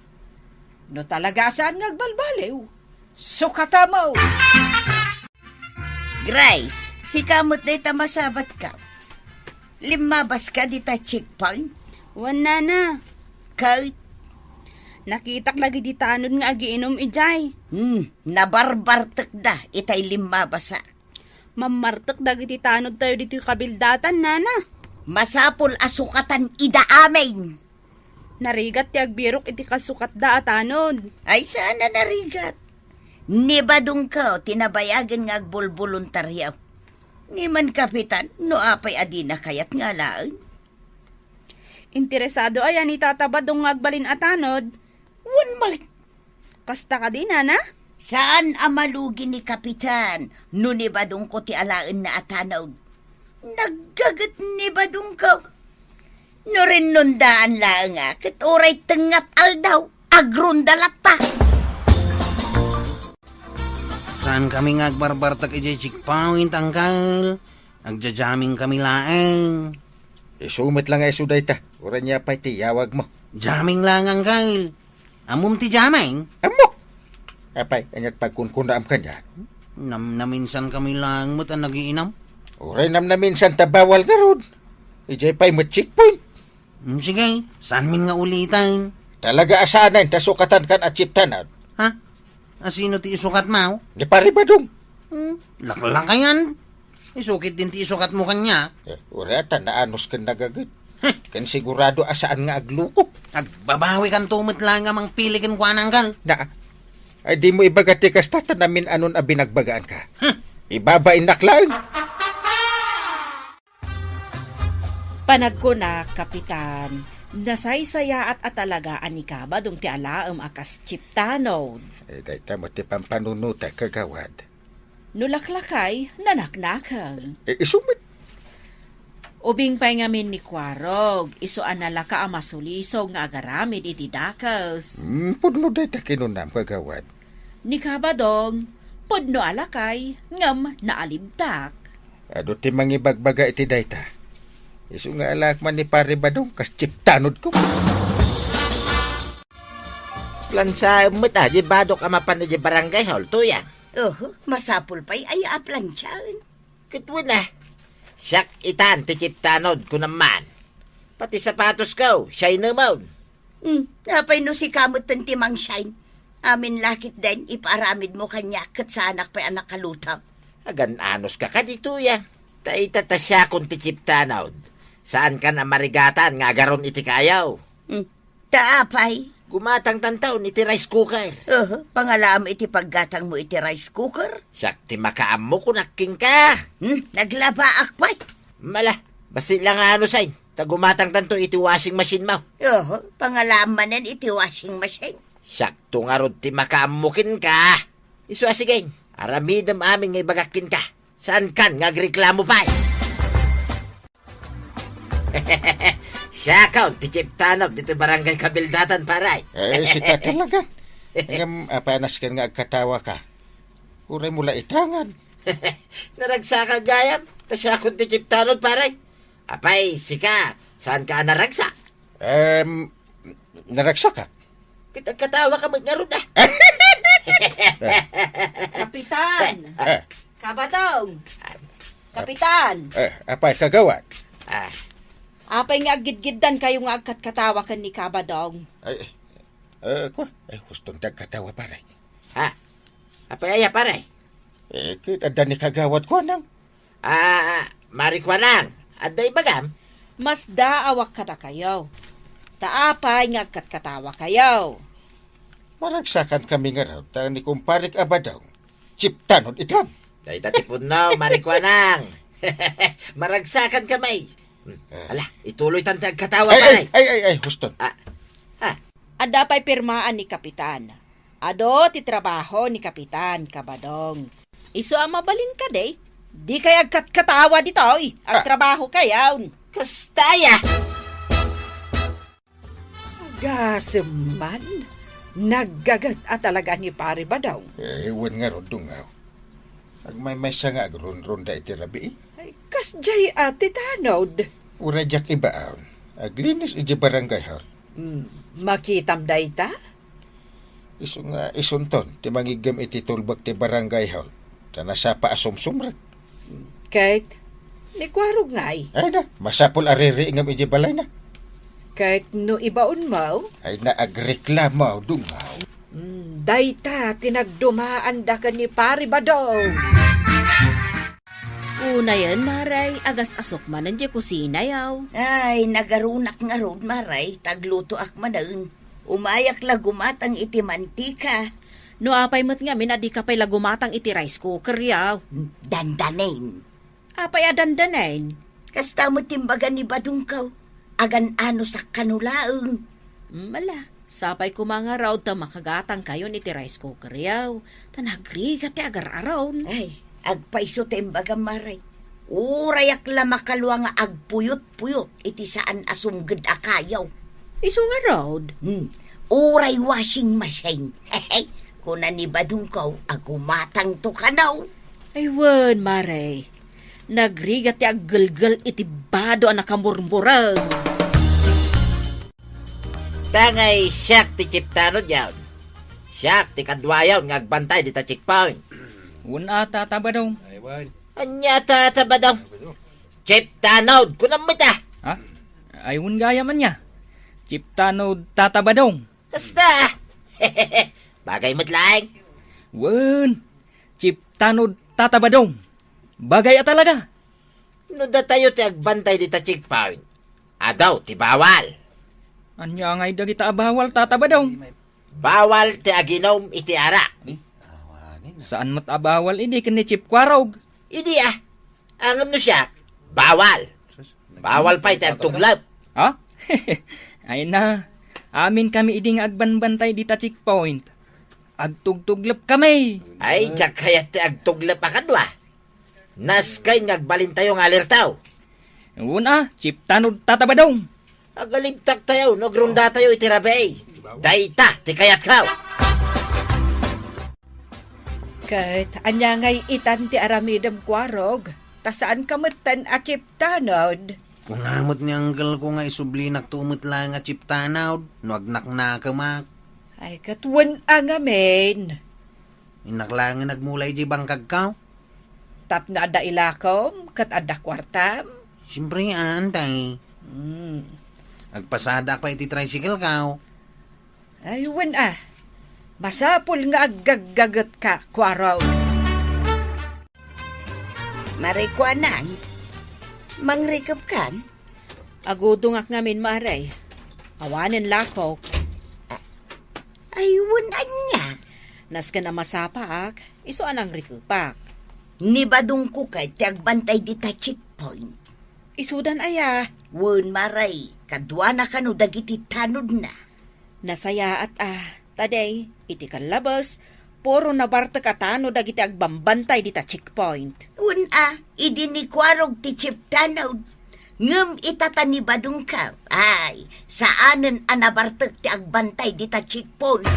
No talaga saan ngagbalbaliw. Sukatamaw. Grace, si kamot na ita ka. Limabas ka dita checkpoint? Wala na. Kahit Nakitak lagi di tanod nga agiinom ijay. nabarbartek da itay limabasa. Mamartak dagiti tanod tayo dito yung kabildatan, nana. Masapul asukatan ida amin. Narigat ti agbirok iti kasukat da atanod. Ay sana narigat. Nibadong ka, tinabayagan nga agbolboluntaryaw. Ni man kapitan, no apay adina kayat nga laang. Interesado ay ani tatabadong agbalin atanod. Wan mag... Kasta ka din, nana? Saan amalugi ni kapitan? No nibadong ko ti alaan na atanaw. Naggagat nibadong ka. No rin nundaan laang kat oray tengat aldaw. Agrundalata. Saan kami ngagbarbartak ijay chikpawin tangkal? Nagjajaming kami laeng. Isumit lang ay suday ta. Ura niya pa'y tiyawag mo. Jaming lang ang kail. Amum ti jaming? Amok! Apay, anyat pagkunkundaam ka niya. Naminsan kami lang mo't ang nagiinam. Uray nam na minsan tabawal ka ron. Ijay pa'y matchikpoint. Sige, saan min nga ulitan? Talaga asanan, tasukatan kan at chiptanan. Ha? Asino ti isukat mo? Di pari ba dong? Laklang ka yan. Isukit din ti isukat mo kanya. Uray ata naanos ka nagagat. Kan sigurado asaan nga agluko. Agbabawi kan tumit lang nga mang pili kan kuananggal. Na, ay di mo ibagati kasta namin anon a binagbagaan ka. Ibabain naklang. Panagko na, kapitan, nasaysaya at atalagaan ni Kaba dong ti alaam akas chiptanod. Day tamo ti pampanunuta kagawad. Nulaklakay, nanaknakang. Isumit. Ubing pa'y ngamin ni Kwarog, isuan nala ka amasulisog nga agaramid iti dakas. Pudno day ta kinunam kagawad. Ni Kaba dong, pudno alakay, ngam naalibtak. Ado ti mangibagbaga iti day ta. Isu nga alak man ni pare badong kas chiptanod ko. Plansa mo't di badok amapan di barangay hall to yan. Masapul pa'y ay aplansyan. Kitwa na. Siyak itan ti chiptanod ko naman. Pati sapatos ko, siya'y naman. Napay no si kamot timang shine. Amin lakit din, iparamid mo kanya kat sa anak pa'y anak kalutaw. Agan anos ka dito yan. Taitatasya kong ti chiptanod. Saan ka na marigatan nga agaron iti kayaw? Taapay. Gumatang tantaw iti rice cooker. Pangalam iti paggatang mo iti rice cooker. Siyak ti makaam mo kunaking ka. Naglabaak pa'y. Mala, basi lang ano sayn. Tagumatang tanto iti washing machine mo. Pangalam manan iti washing machine. Siyak tungarod ti makaamukin ka. Isu asigay, aramidam aming ngay bagakin ka. Saan kan ngagreklamo pa'y? Siya ka, ti chiptanod dito barangay kabildatan paray. Sika talaga. Ngam apanas ka nga agkatawa ka. Uray mula itangan. Naragsa ka gayam, tasya akong ti chiptanod paray. Apay, sika, saan ka naragsa? Naragsa ka? Katawa ka magngaro na. Kapitan! Kabadong! Kapitan! Apay kagawad? Apay nga agidgidan kayo nga agkatkatawa kan ni Kabadong. Hustong dagkatawa paray. Apay aya paray? Kita ni kagawad ko nang. Mari ko nang. Aday bagam? Mas daawak ka na kayo. Taapay nga agkatkatawa kayo. Maragsakan kami nga raw, ta ni kumparik abadaw. Chiptanod itam. Day tatipon na, mari ko nang. Maragsakan kamay. Ala, ituloy tantang katawa paray. Ay, huston. Ada pa'y pirmaan ni Kapitan. Ado ti trabaho ni Kapitan Kabadong. Isu ang mabalin ka day. Di kaya katawa dito ang trabaho kayaw. Kastaya. Gaseman, naggagat at talaga ni pare ba daw? Iwan nga ron dungaw. Agmay siya nga agron-ronda iti rabi. Kasjay ati tanod. Urajak ibaaon. Aglinis iti barangay hall. Makitam day ta? Isu nga isunton, ti mangigam iti tulbak ti barangay hall. Tanasa pa asumsumrak. Kahit, ni kwarog ngay. Ay na, masapol ariri ingam iti balay na. Kahit no ibaon mo? Ay naagreklamo dungaw. Day ta, tinagdumaan da ka ni pare ba daw? Una yan, Maray, agas asok man ang kusina yaw. Ay, nagarunak nga rod, Maray. Tagluto ak manaon. Umayak la gumatang iti mantika. No apay mo't nga minadi ka pa'y lagumatang iti rice cooker yaw. Dandanain. Apay adandanain. Kasta mo timbagan ni Badungkaw. Agan ano sa kanulaang. Mala, sapay ko mga raw ta makagatang kayo iti rice cooker yaw. Tanagrigat ti agar-araw. Ay, agpaiso timbaga, Maray. Urayak la makalwa nga agpuyot-puyot. Iti saan asumgad akayaw. Iso nga raw. Uray washing machine. Hehe. Kuna ni Badungkaw, agumatang to kanaw. Aywan, Maray. Nagrigat ti aggalgal iti bado ang nakamurmurag. Tangay siyak ti chiptanod yaw. Siyak ti kadwayaw nga agbantay di ta checkpoint. Una tatabadong. Anya tatabadaw. Chiptanod, kunam mo ta. Ha? Ayun gaya man niya. Chiptanod tatabadong. Kasta. Bagay mo't laing. Wen. Chiptanod tatabadong. Bagay talaga. No da tayo ti agbantay di ta checkpoint. Adaw ti bawal. Anya ngay dagita abawal tatabadong. Bawal ti aginom iti ara. Saan mat abawal ini kini chip kwarog. Idi Angam no siya. Bawal. Bawal pa iti agtuglap. Ha? Ay na. Amin kami iding agbanbantay di ta checkpoint. Agtugtuglap kami. Ay, jak kaya ti agtuglap akadwa. Naskay ngagbalin tayo ng alertaw. Una, chip tanod tatabadong. Agalimtak tayo, nagrunda tayo iti rabay. Dayta, ti kayat kaw. Kat, anya ngay itan ti aramidam kwarog. Ta saan kamutan a chiptanod? Kung namot ni uncle ko nga isublinak tumot lang at chiptanaw, no agnak na kamak. Ay, katwan ang amin. Inaklangan nagmulay di bangkag ka. Tap na ada ilakom, kat ada kwartam. Siyempre antay. Agpasada pa iti tricycle ka. Aywan masapul nga aggaggagat ka, kwaraw. Marikwanan, mangrikap kan? Agudungak ngamin, Maray. Awanin lakok. Ayun anya. Nas ka na masapak, iso anang rikupak. Ni Badungko kay tiagbantay di ta checkpoint. Isudan aya. Wen Maray, kadwa na kano dagiti tanod na. Nasaya at taday, iti kalabas, puro nabarta katano dagiti agbambantay di ta checkpoint. Wen idi ni kwarog ti chip tanod. Ngem itata ni Badungkaw. Ay, saanen anabartek ti agbantay di ta checkpoint.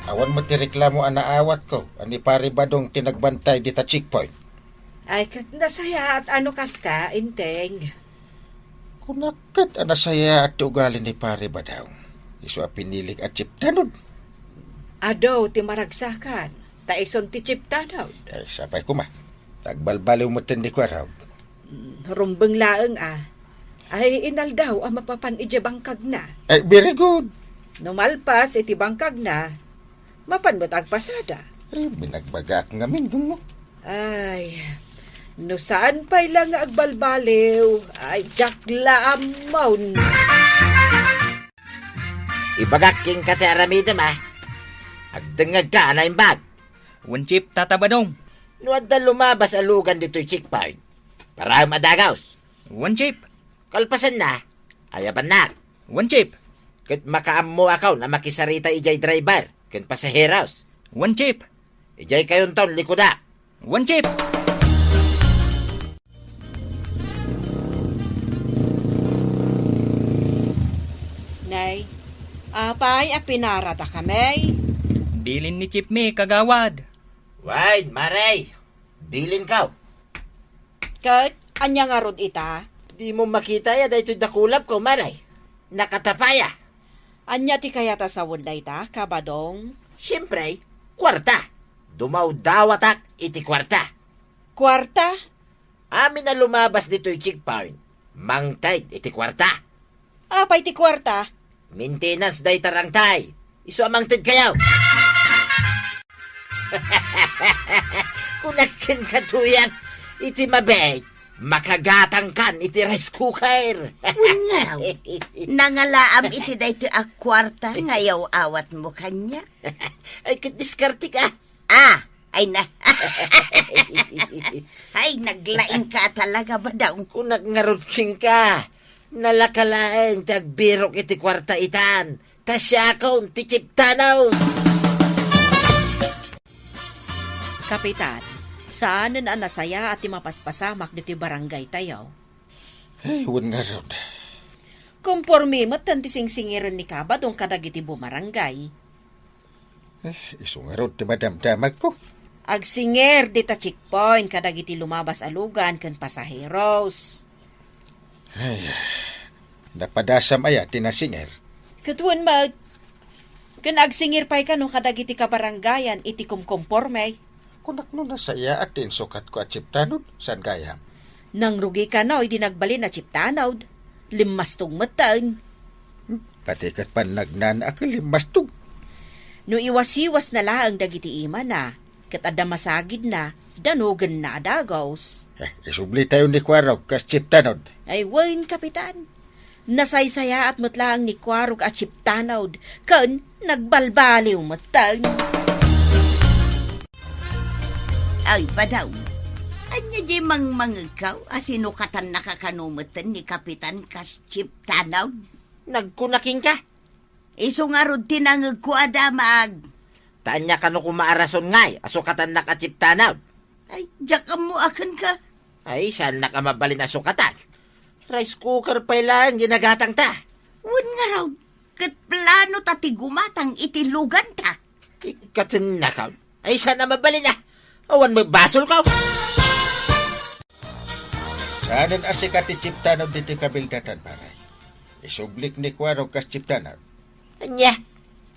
Awan mo ti reklamo anaawat ko. Ani pare Badong tinagbantay di ta checkpoint. Ay, kat nasaya at ano kasta, inteng. Kunakat anasaya at ugali ni pare Badong. Isu a pinilik at chiptanod. Ado, ti maragsakan. Taison ti chiptanod. Ay, sabay ko ma. Tagbalbaliw mo tindi ko araw. Rumbeng laeng Ay, inal daw ang mapapan ije bangkag na. Ay, very good. Numalpas iti bangkag na, mapan mo't agpasada. Ay, binagbagak nga mindong mo. Ay, no saan pa'y lang nga agbalbaliw, ay jakla amon. Ibagaking ka ti aramidam Agdengag ka na imbag. One chip tatabadong. No adda lumabas alugan dito'y checkpoint. Para madagaws. One chip. Kalpasan na, ayaban na. One chip. Kat makaammo akaw na makisarita ijay driver, kat pasaheros. One chip. Ijay kayon taon likuda. One chip. Nay, apay pinarata kami. Bilin ni chip me kagawad. Wait, Maray. Bilin kaw. Kat, anya nga rod ita? Di mo makita ya dahito dakulap ko, Maray. Nakatapaya. Anya ti kayata sa wunday ta, kabadong? Siyempre, kwarta. Dumaw dawatak iti kwarta. Kwarta? Amin na lumabas dito'y checkpoint. Mangtay iti kwarta. Apay ti kwarta? Maintenance day tarangtay. Isu amangtid kayaw. Kunakin ka tuyang, iti mabait. Makagatang kan, iti rice cooker. Ungaw. Nangalaam iti dayto a kwarta ngayaw awat mo kanya. Ay, kadiskarte ka. Ay na. Ay, naglaing ka talaga ba daw? Kung nagngarutking ka, nalakalaeng tagbirok iti kwarta itan. Tasyakon, tikip tanaw. Kapitan, saan na nasaya at mapaspasamak dito barangay tayo? Ay, wan nga raw. Kumpormi mo't tanti singsingiran ni Kaba dong kadagiti bumarangay. Iso nga raw ti madamdamag ko. Agsinger dita checkpoint kadagiti lumabas alugan ken pasaheros. Ay, napadasam aya tinasinger. Katuan mag, ken agsingir pa'y ka nung kadagiti kabarangayan iti kumkomporme. Kunak no nasaya at sukat ko at chiptanod, san gayam? Nang rugi ka na, hindi nagbalin na chiptanod. Limastong matang. Pati kat pan nagnan akalimastog. No iwas-iwas na laang dagiti ima na, kat ada masagid na, danugan na dagaws. Isubli tayo ni Kwarog kas chiptanod. Ay, wain, kapitan. Nasaysaya at matlaang ni Kwarog at chiptanod, kan nagbalbaliw matang. Ay, badaw. Anya di mangmangaw asinukatan nakakanumatan ni Kapitan kas Chip Tanaw. Nagkunaking ka. Iso nga rod tinangag ko adamag. Tanya ka no kumaarason ngay, asukatan na kachip tanaw. Ay, diyak mo akan ka. Ay, saan na ka mabalin asukatan? Rice cooker pa lang, ginagatang ta. Wan nga raw, kat plano tati gumatang itilugan ta. Ikatan na ka. Ay, saan na mabalin na? Awan mo basol ka. Saanan asikat ti chiptanod dito kabildatan, paray. Isublik ni Kwarog kas chiptanod. Anya?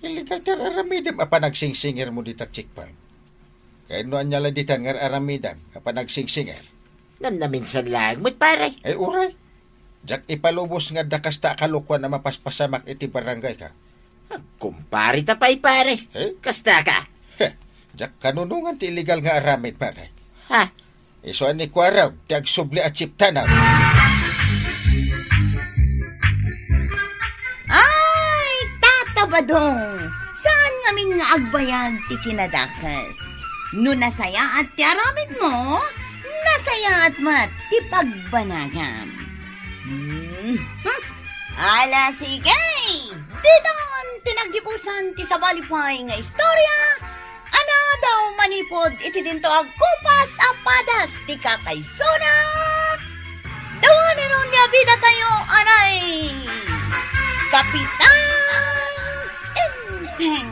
Illegal tar aramidam apa nagsingsingir mo dito checkpoint. Kaya no anyala ditan nga aramidam apa nagsingsingir. Naminsan lang mo't pare. Ay uray. Jak ipalubos nga dakas ta kalukwan na mapaspasamak iti barangay ka. Kumpari tapay pare. Kasta ka. Jak kanunungan ti illegal nga aramid pare. Ha? Isuan ni Kwarog ti agsubli at chiptanaw. Ay, tatabadong. Saan ngamin nga agbayag ti kinadakas? No nasaya at ti aramid mo, nasaya at mat ti pagbanagam. Ala sige! Didon tinagipusan ti sabalipay nga istorya. Ana daw manipod iti dinto agkupas apadas ti kakaysona. Dawanin nun bida tayo, anay! Kapitan Enteng!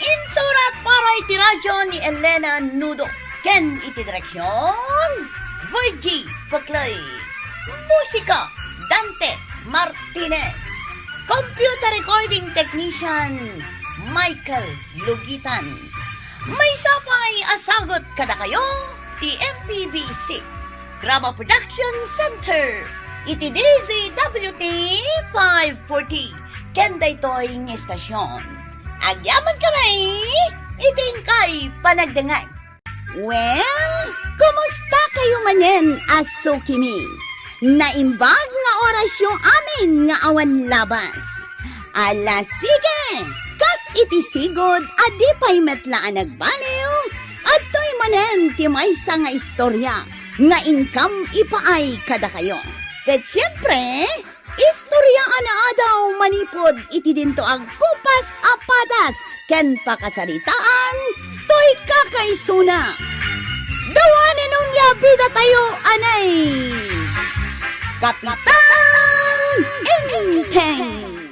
Insurat para iti radyo ni Elena Nudo. Ken iti direksyon, Virgie Paclay. Musika, Dante Martinez. Computer recording technician, Michael Lugitan. May sapay asagot kada kayo, ti MPBC. Drama Production Center. Iti DZWT 540. Kenday toy ng estasyon. Agyaman kami, itingkay panagdangay. Well, kumusta kayo manen, Aso Kimi? Naimbag nga orasyon amin nga awan labas. Ala sige, kas iti sigod, adi pa'y metlaan nagbaliw, at to'y manen ti maysa nga istorya, nga income ipaay kada kayo. Ket siyempre, istorya ana daw manipod iti dinto ang kupas apadas, ken pakasaritaan, to'y kakaysuna. Dawanin nung yabida tayo, anay! Kapitan Enteng!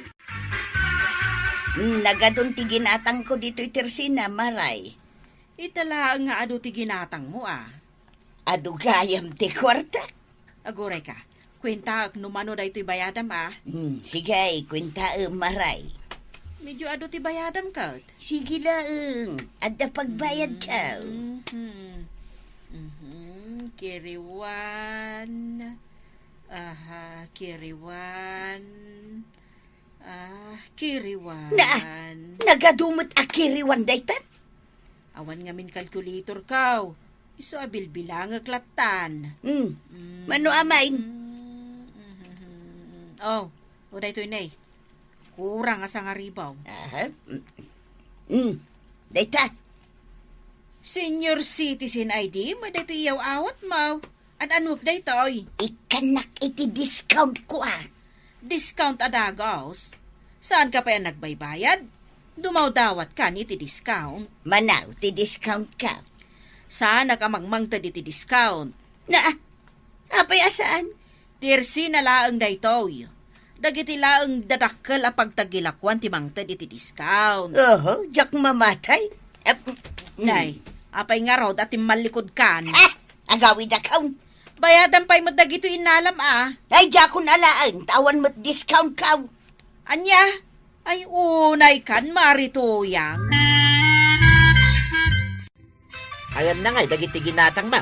Nagadun ti ginatang ko dito'y tersina, Maray. Itala nga ado ti ginatang mo Ado gayam ti kwarta. Aguray ka, kwenta ak numano da ito'y bayadam Sige, kwenta Maray. Medyo ado ti bayadam ka. Sige lang, adda pagbayad ka. Kiriwan. Kiriwan. Kiriwan. Nagadumot a kiriwan daytan? Awan nga min calculator kaw. Iso abilbilang aglatan. Mano amain? Oh, uday to inay. Kurang asa nga ribaw. Dayta. Senior citizen ID, maday to iyaw awat mo. Anwag day toy. Ikanak iti discount ko Discount adagos. Saan ka pa yan nagbaybayad? Dumaw dawat ka ni ti discount. Manaw, ti discount ka. Sana ka mangmangta di ti discount. Apay asaan? Tirsi na laang daytoy. Dagiti laang dadakkel a pagtagilakwan ti mangta di ti discount. Oho, jak mamatay. Nay, apay nga raw dati malikod kan. Agawid akaw. Bayadan pa'y mo dagito inalam Ay, jakon alaan. Tawan mo't discount ka. Anya? Ay, unay kan, marituyang. Ayan na nga, dagiti ginatang mo.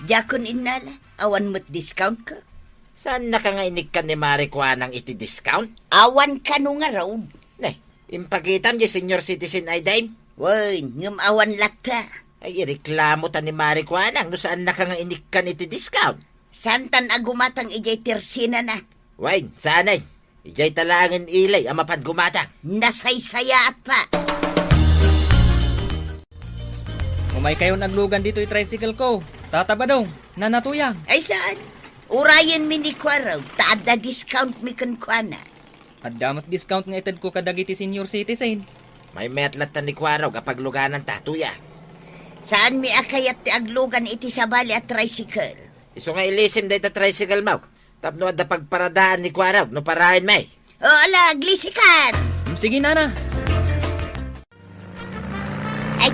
Jakon inala. Awan mo't discount ka. Saan na ka nga inig ka ni Marikwanang iti discount? Awan ka nung nga raw. Nay, impagitan di senior citizen ay dime. Woy, ngam awan lata. Ay, ireklamo ta ni Marikwanang no saan na ka nga inig ka iti discount. Santan agumatang ijay tersina na. Wain, sanay. Ijay talangin ilay, amapan gumatang. Nasaysayaat pa. Umay kayo naglugan dito yung tricycle ko. Tataba daw, nanatuyang. Ay saan? Urayan mi ni Kwaraw. Taada discount mi kan kwa na. At damot discount nga itad ko kadagiti senior citizen. May metlat ta ni Kwaraw kapag luganan ta, tuya. Saan mi akayat ti aglugan iti sabali at tricycle? Iso nga ilisim da ita tricycle mo. Tapno at pagparadaan ni Kwaraw, no parahin may. O ala, glisikan! Sige nana. Ay,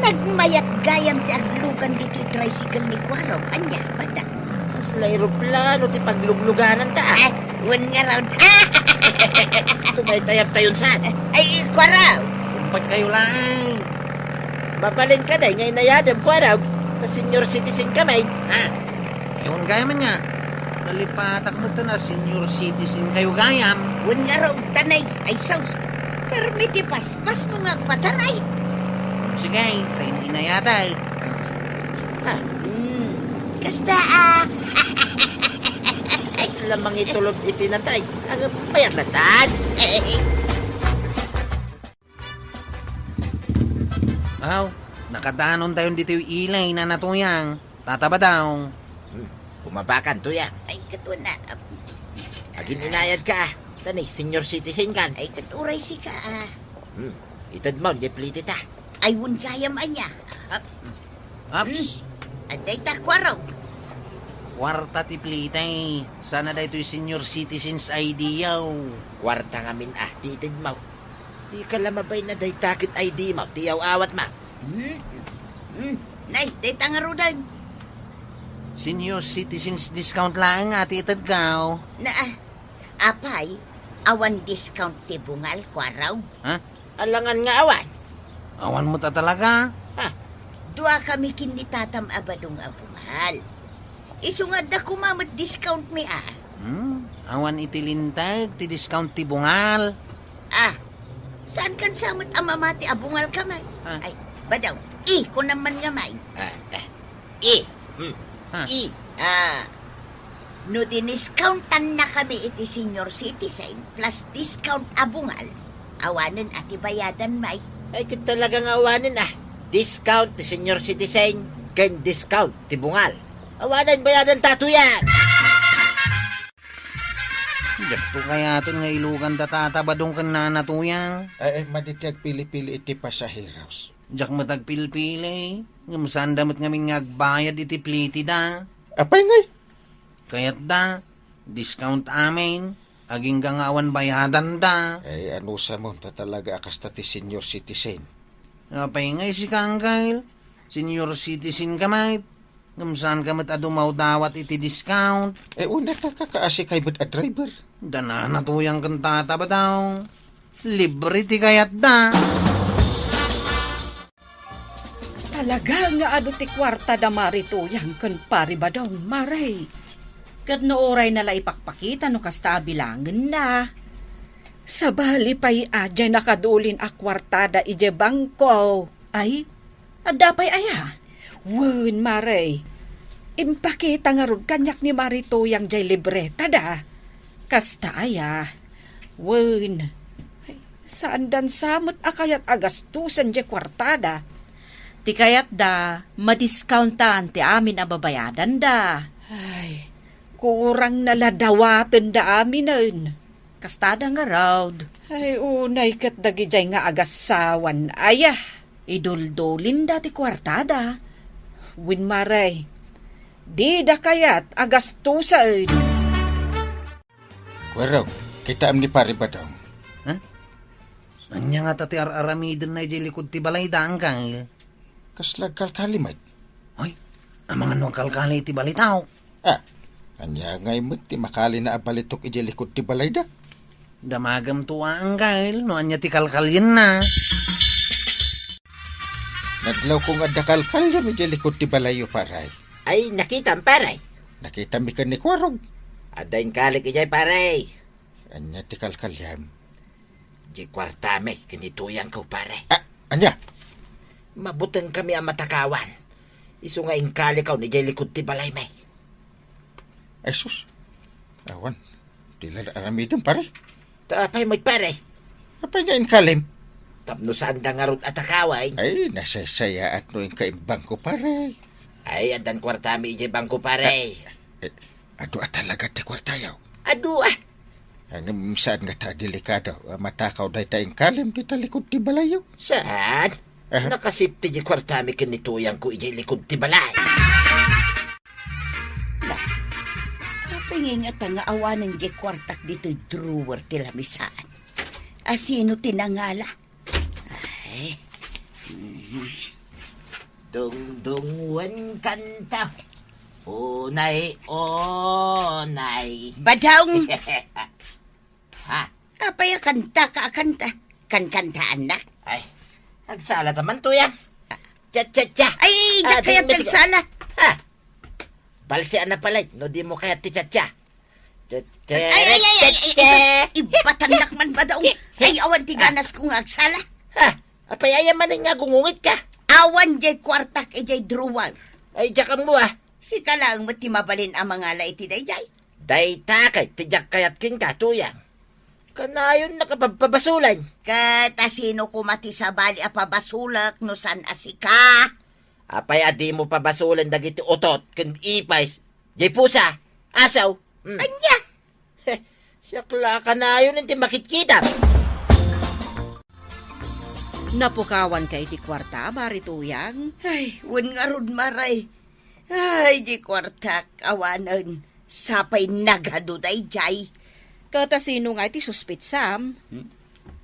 nagmayat gayam ti aglugan dito tricycle ni Kwaraw. Anya, badang. Kasla aeroplano ti paglugluganan ta. Wan nga raw. Tumay tayap tayon saan. Ay, Kwaraw! Kumpad kayo lang. Mabalin ka day, ngay nayadam Kwaraw. Ta senior citizen ka may. Ewan gaya man nga. Nalipatak mo na senior citizen kayo gayam. Wan nga raw tanay. Ay, saus. Permiti paspas mo nga pataray. Sige, tayo inayatay. Kasta Is lamang itulog itinatay. Ang payatlatan. Aw, nakadanon tayo dito yung ilay na natuyang. Tataba daw. Pumabakan, tuya. Ay, katwa na. Agin inayad ka. Tani, senior citizen kan. Ay, katuray si ka Itad mo, deplete ta. Ay, wun kayam anya. Ups, Aday ta, Kwaraw. kwarta ti plitay. Sana da ito yung senior citizens ID yaw. Kwarta nga min titid mo. Di ka lamabay na day takit ID mo. Tiyaw awat ma. Nay, day ta nga rudan. Senior citizens discount lang ati itad kaw. Na, apay, awan discount ti bungal, Kwaraw. Alangan nga awan. Awan mo ta talaga. Dua kami kinitatam abadong abungal. Iso nga da kumamot discount mi Awan itilintag ti discount ti bungal. Saan kan samot amamati abungal kamay? Ay, badaw, ko naman nga may. No diniscountan na kami iti senior citizen plus discount abungal, awanan ati bayadan may. Ay, kit talagang awanin Discount ti senior citizen. Ken discount ti bungal. Awanan bayadan tatuyan. Diyak to kaya ito nga ilugan tatabadong kan na natuyang. Ay, maditiag pili-pili iti pasaheros. Diyak matagpilpili. Ngamusan damot ngamin ngagbayad iti pliti da. Apay ngay? Kaya't da, discount amin. Aging gangawan bayadan da. Ay, ano sa mo ta talaga akasta ti senior citizen. Apay ngay si Kangkail. Senior citizen kamay. Ngamusan kamat adumaw dawat iti discount. Una ka kakaasi kay but a driver. Dana natuyang kantata ba daw? Libre ti kayat da. Talaga nga ano ti kwarta da marituyang kan pari ba daw, maray? Kat no oray nala ipakpakita no kasta bilangan na. Sa bali pa'y adya nakadulin a kwartada ije bangko. Ay, adapay aya. Wen, Maray. Impakita nga rod kanyak ni Maritoyang jay libreta da. Kasta aya. Wen. Saan dan samot akayat agastusan jay kwartada. Ti kayat da, madiscountan ti amin a babayadan da. Ay, kurang naladawatan da aminan. Kastada nga raud. Ay, unay kat dagijay nga agasawan aya. Iduldulin da ti kwartada. Win Maray. Di da kayat agastusan. Kwaraw, kita am ni pare ba daw? Anya nga tati aramidin na jay likod ti balay da angkal. Kaslag kalkalimad. Hoy, ang mga nung kalkali ti balitaw. Anya ngay mo ti makali na abalitok ije likod ti balay da. Damagam tuwa angkal, no anya ti kalkalyan na. Nadlaw ko nga dakalkal yan ije likod ti balayo paray. Ay, nakita ang paray. Nakita mi ka ni Kwarog. Adayin kalik ijay paray. Anya ti kalkal yan. Di kwartame, kinituyang ko paray. Anya? Mabutang kami ang matakawan. Iso nga inkalikaw ni jay likod ti balay may. Ay sus. Awan. Tila aramidin pare. Tapay mo't paray. Apay nga inkalim. Tapno saan da nga rot atakaway. Ay, nasasaya at no yung kaimbang ko pare. Ay, adan kwartame ijay bangko paray. Ado talaga ti kwartayaw. Adu ah. Ang saan nga ta delikado. Matakaw dahi tayong kalim di talikod ti balayo. Saan? Nakasipti di kwartame kinituyang ko ijay likod ti balay. Kapingin nga nga awanan di kwartak dito drawer ti lamisaan. Asino tinangala? Ay. Dungdungwan kanta. Onay, onay. Badawng! Ha? Apay kanta ka kanta. Kankantaan na. Ay, nagsala naman to yan. Tcha-tcha-tcha. Ay, di kaya tagsala. Ha? Balsian na pala. No, di mo kaya tcha-tcha. Ay, ibatanak man ba daw? Ay, awan ti ganas kong agsala. Ha? Apay ayaman nga gungungit ka. Awan jay kwartak ijay drawer. Ay, jakan mo ah. Si ka lang mati mabalin ang mga laiti dayjay. Day takay, tijak kayat king katuyang. Kanayon nakapabasulan. Kat asino kumati sa bali apabasulak no san asika. Apay adi mo pabasulan dagiti utot, kan ipais, jay pusa, asaw. Anya? Siyakla kanayon hindi makitkita. Napukawan kay ti kwarta, Marituyang. Ay, wan nga rod maray. Ay, di kwartak, awanan. Sapay nagado dayjay. Kata sino nga iti suspitsam?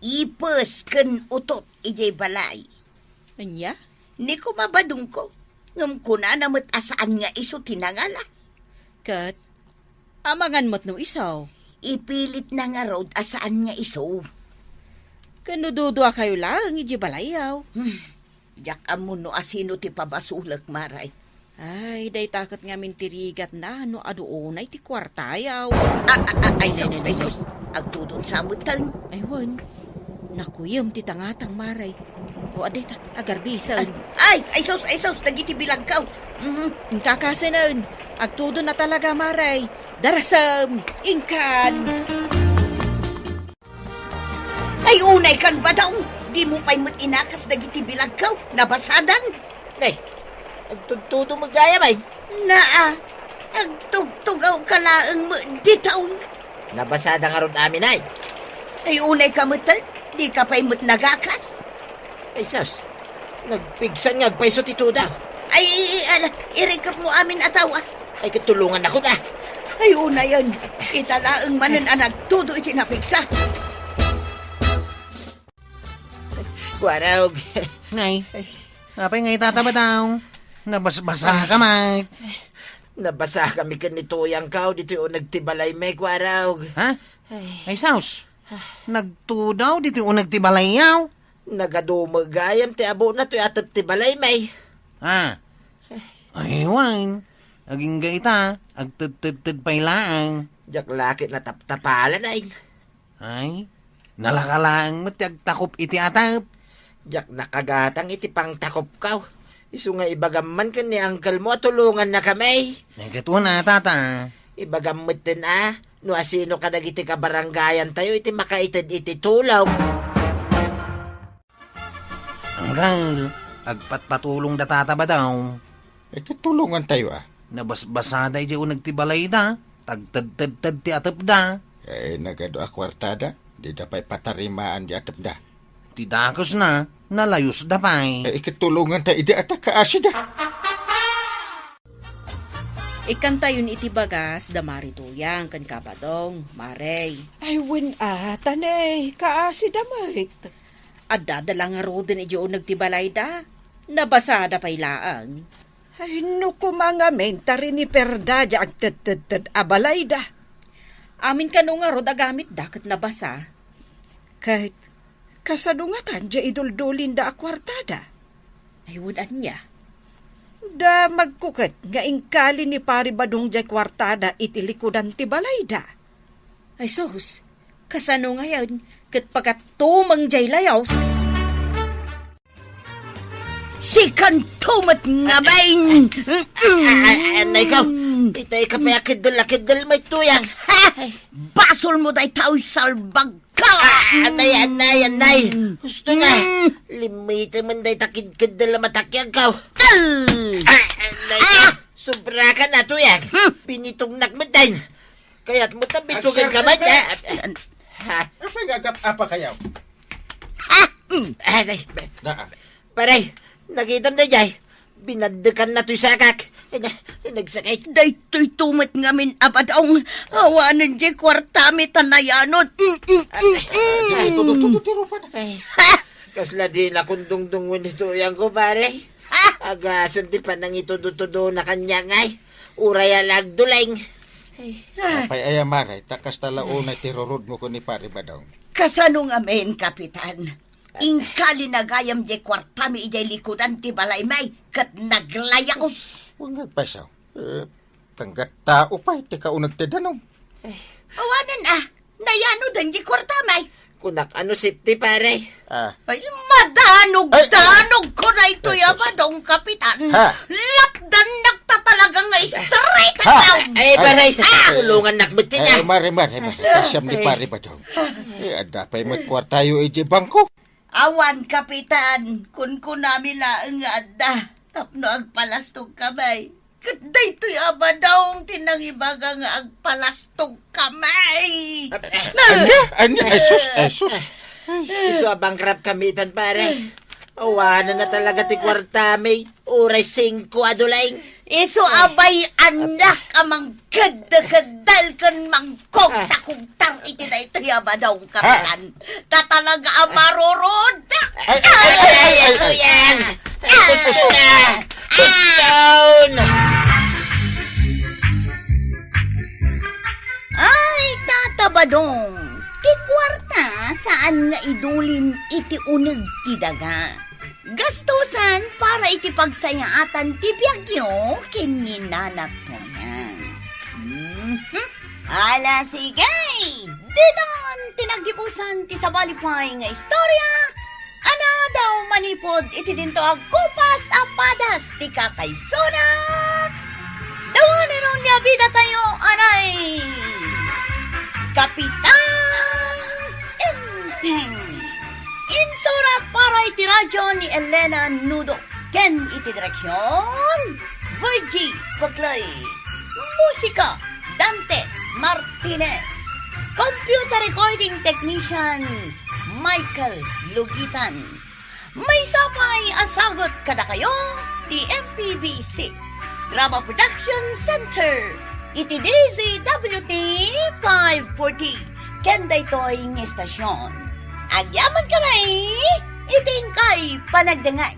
Ipes ken utot ijay balay. Anya? Ni ko mabadong ko. Ngam ko na namit asaan nga iso tinangala. Kat, amangan mo't no isaw. Ipilit na nga road asaan nga iso. Kanududwa kayo lang, iji balayaw. Jak amon no asino ti pabasulak maray. Ay, day takot nga mintirigat na, no aduunay ti kwartayaw. Ay, sus. Agtudon sa mutang. Aywan, nakuyam ti tangatang maray. O aday ta, agarbisan. Ay, sus, nagiti bilagkaw. Kakasanan, agtudon na talaga maray. Darasam, ingkan. Ay, unay kan ba daw? Di mo pa'y matinakas dagiti bilagkaw. Nabasadan. Ay, agtudtudo magaya bay. Naa, agtugtugaw ka laang ditaw. Nabasada nga ron amin ay. Ay, unay ka mutal. Di ka pa'y nagakas. Ay, sus. Nagpigsan nga agpaiso tituda. Ay, irikap mo amin atawa. Ay, katulungan ako na. Ay, una yan. Italaang manan anak todo itinapigsa. Warog. Ngay, apay ngay tataba daw. Nabasbasa ka, Mike. Nabasa kami kanituyang kao. Dito yung nagtibalay may warog. Ha? Ay, Saus. Nagtudaw dito yung nagtibalayaw. Nagadumagayam ti abo na to atap tibalay may. Ha? Ay, wine. Aging gaita. Agtid-tid pa'y laang. Jak lakit na taptapalan ay. Ay, nalakalaang mati agtakop iti atap. Jak nakagatang iti pang takop kaw. Isu nga ibagaman ka ni uncle mo, tulungan na kami. Negato na, tata. Ibagamit din no asino ka nagiti ka barangayan tayo, iti makaitid iti tulaw. Uncle, agpatpatulong da tata ba daw? Katulungan tayo Nabasbasada iti unag ti balay da. Tagtad-tad ti atap da. Nagado akwartada, di dapay patarimaan di atap da. Tidakos na, nalayos da pa'y. Katulungan tayo, di atak kaasida. Ikan tayo iti bagas da marituyang kan kabadong, Marey. Ay, tanay, kaasi damait. Adda lang nga ro din iti unag ti balay da. Nabasada pa'y laang. Ay, nuko mga menta rin ni perda di agtad abalay da. Amin ka nga ro da gamit da kat nabasa. Kahit kasadungatan di iduldulin da akwartada. Ay, wunan niya. Da magkukat nga ingkali ni pari badong di kwartada iti likudan ti balay da. Ay, sus, kasano ngayon kat pagkatumang jay layaws. Si kantumat nga bain! Anay ka, itay ka pa kidal may tuyang. Basol mo day tao'y salbag ka! Anay. Gusto na. Limita man day takid-kidal na matakyag ka. Anay ka, sobra ka na tuyang. Pinitong nakmatayin. Kaya't mo tabitugan ka ba niya? Apa gagap-apa kayaw? Anay, paray. Nakita na jay, binaddekan na to'y sakak. Nagsakay. Dayto'y tumat ngamin abadong awanan di kwartami tanayanot. Kasla din akong dungdungon ito yang ko, pare. Agasan di pa nang itudutudo na kanya ngay. Uraya lagdulang. Apay ayamaray, takas talaunay tirurod mo ko ni pare badong. Kasano ngamin, Kapitan? Ingkali nagayam di kwartami ijay likudan ti balay may kat naglayakos. Huwag nagpasaw. Tanggat tao pa, iti kaunag ti danong. Awanan nayano dan di kwartamay. Kunak ano safety, pare. Ay, madanog ko na ito yabadong, Kapitan. Lapdan nagtatalaga nga straight down. Ay, pare. Tulungan nakbutin na. Mare. Kasyam ni pare badong. Adapay magkwartayo iji bangko. Awan, Kapitan, kun namin laang nga adda, tapno agpalastog kamay. Kaday to'y abadawang tinangibaga nga agpalastog kamay. Ano? Esus. Iso abang krap kamitan, pare. Awanan na talaga ti kwartami. Uray 5 adulay. Iso abay anak amang kadal kan mangkog takugtar iti na ito yabadawang, Kapitan. Tatalaga amarorod. Ay, Down! Ay, tatabadong. Ti kwarta saan nga idulin iti uneg ti daga. Gastusan para iti pagsayaatan ti biyagyo kininanak ko yan. Ala sige! Didon tinagipusan ti sabalipay nga istorya. Ana daw manipod iti dinto agkupas apadas ti kakaysona. Dawan iron niya bida tayo anay. Kapitan Enteng. Insura para iti radyo ni Elena Nudo. Ken iti direksyon Virgie Paclay. Musika Dante Martinez. Computer recording technician Michael Lugitan. May sapay asagot kada kayo ti MPBC Drama Production Center. Iti DZWT 540 ken daytoy ng estasyon. Agyaman kamay iting kay panagdangay.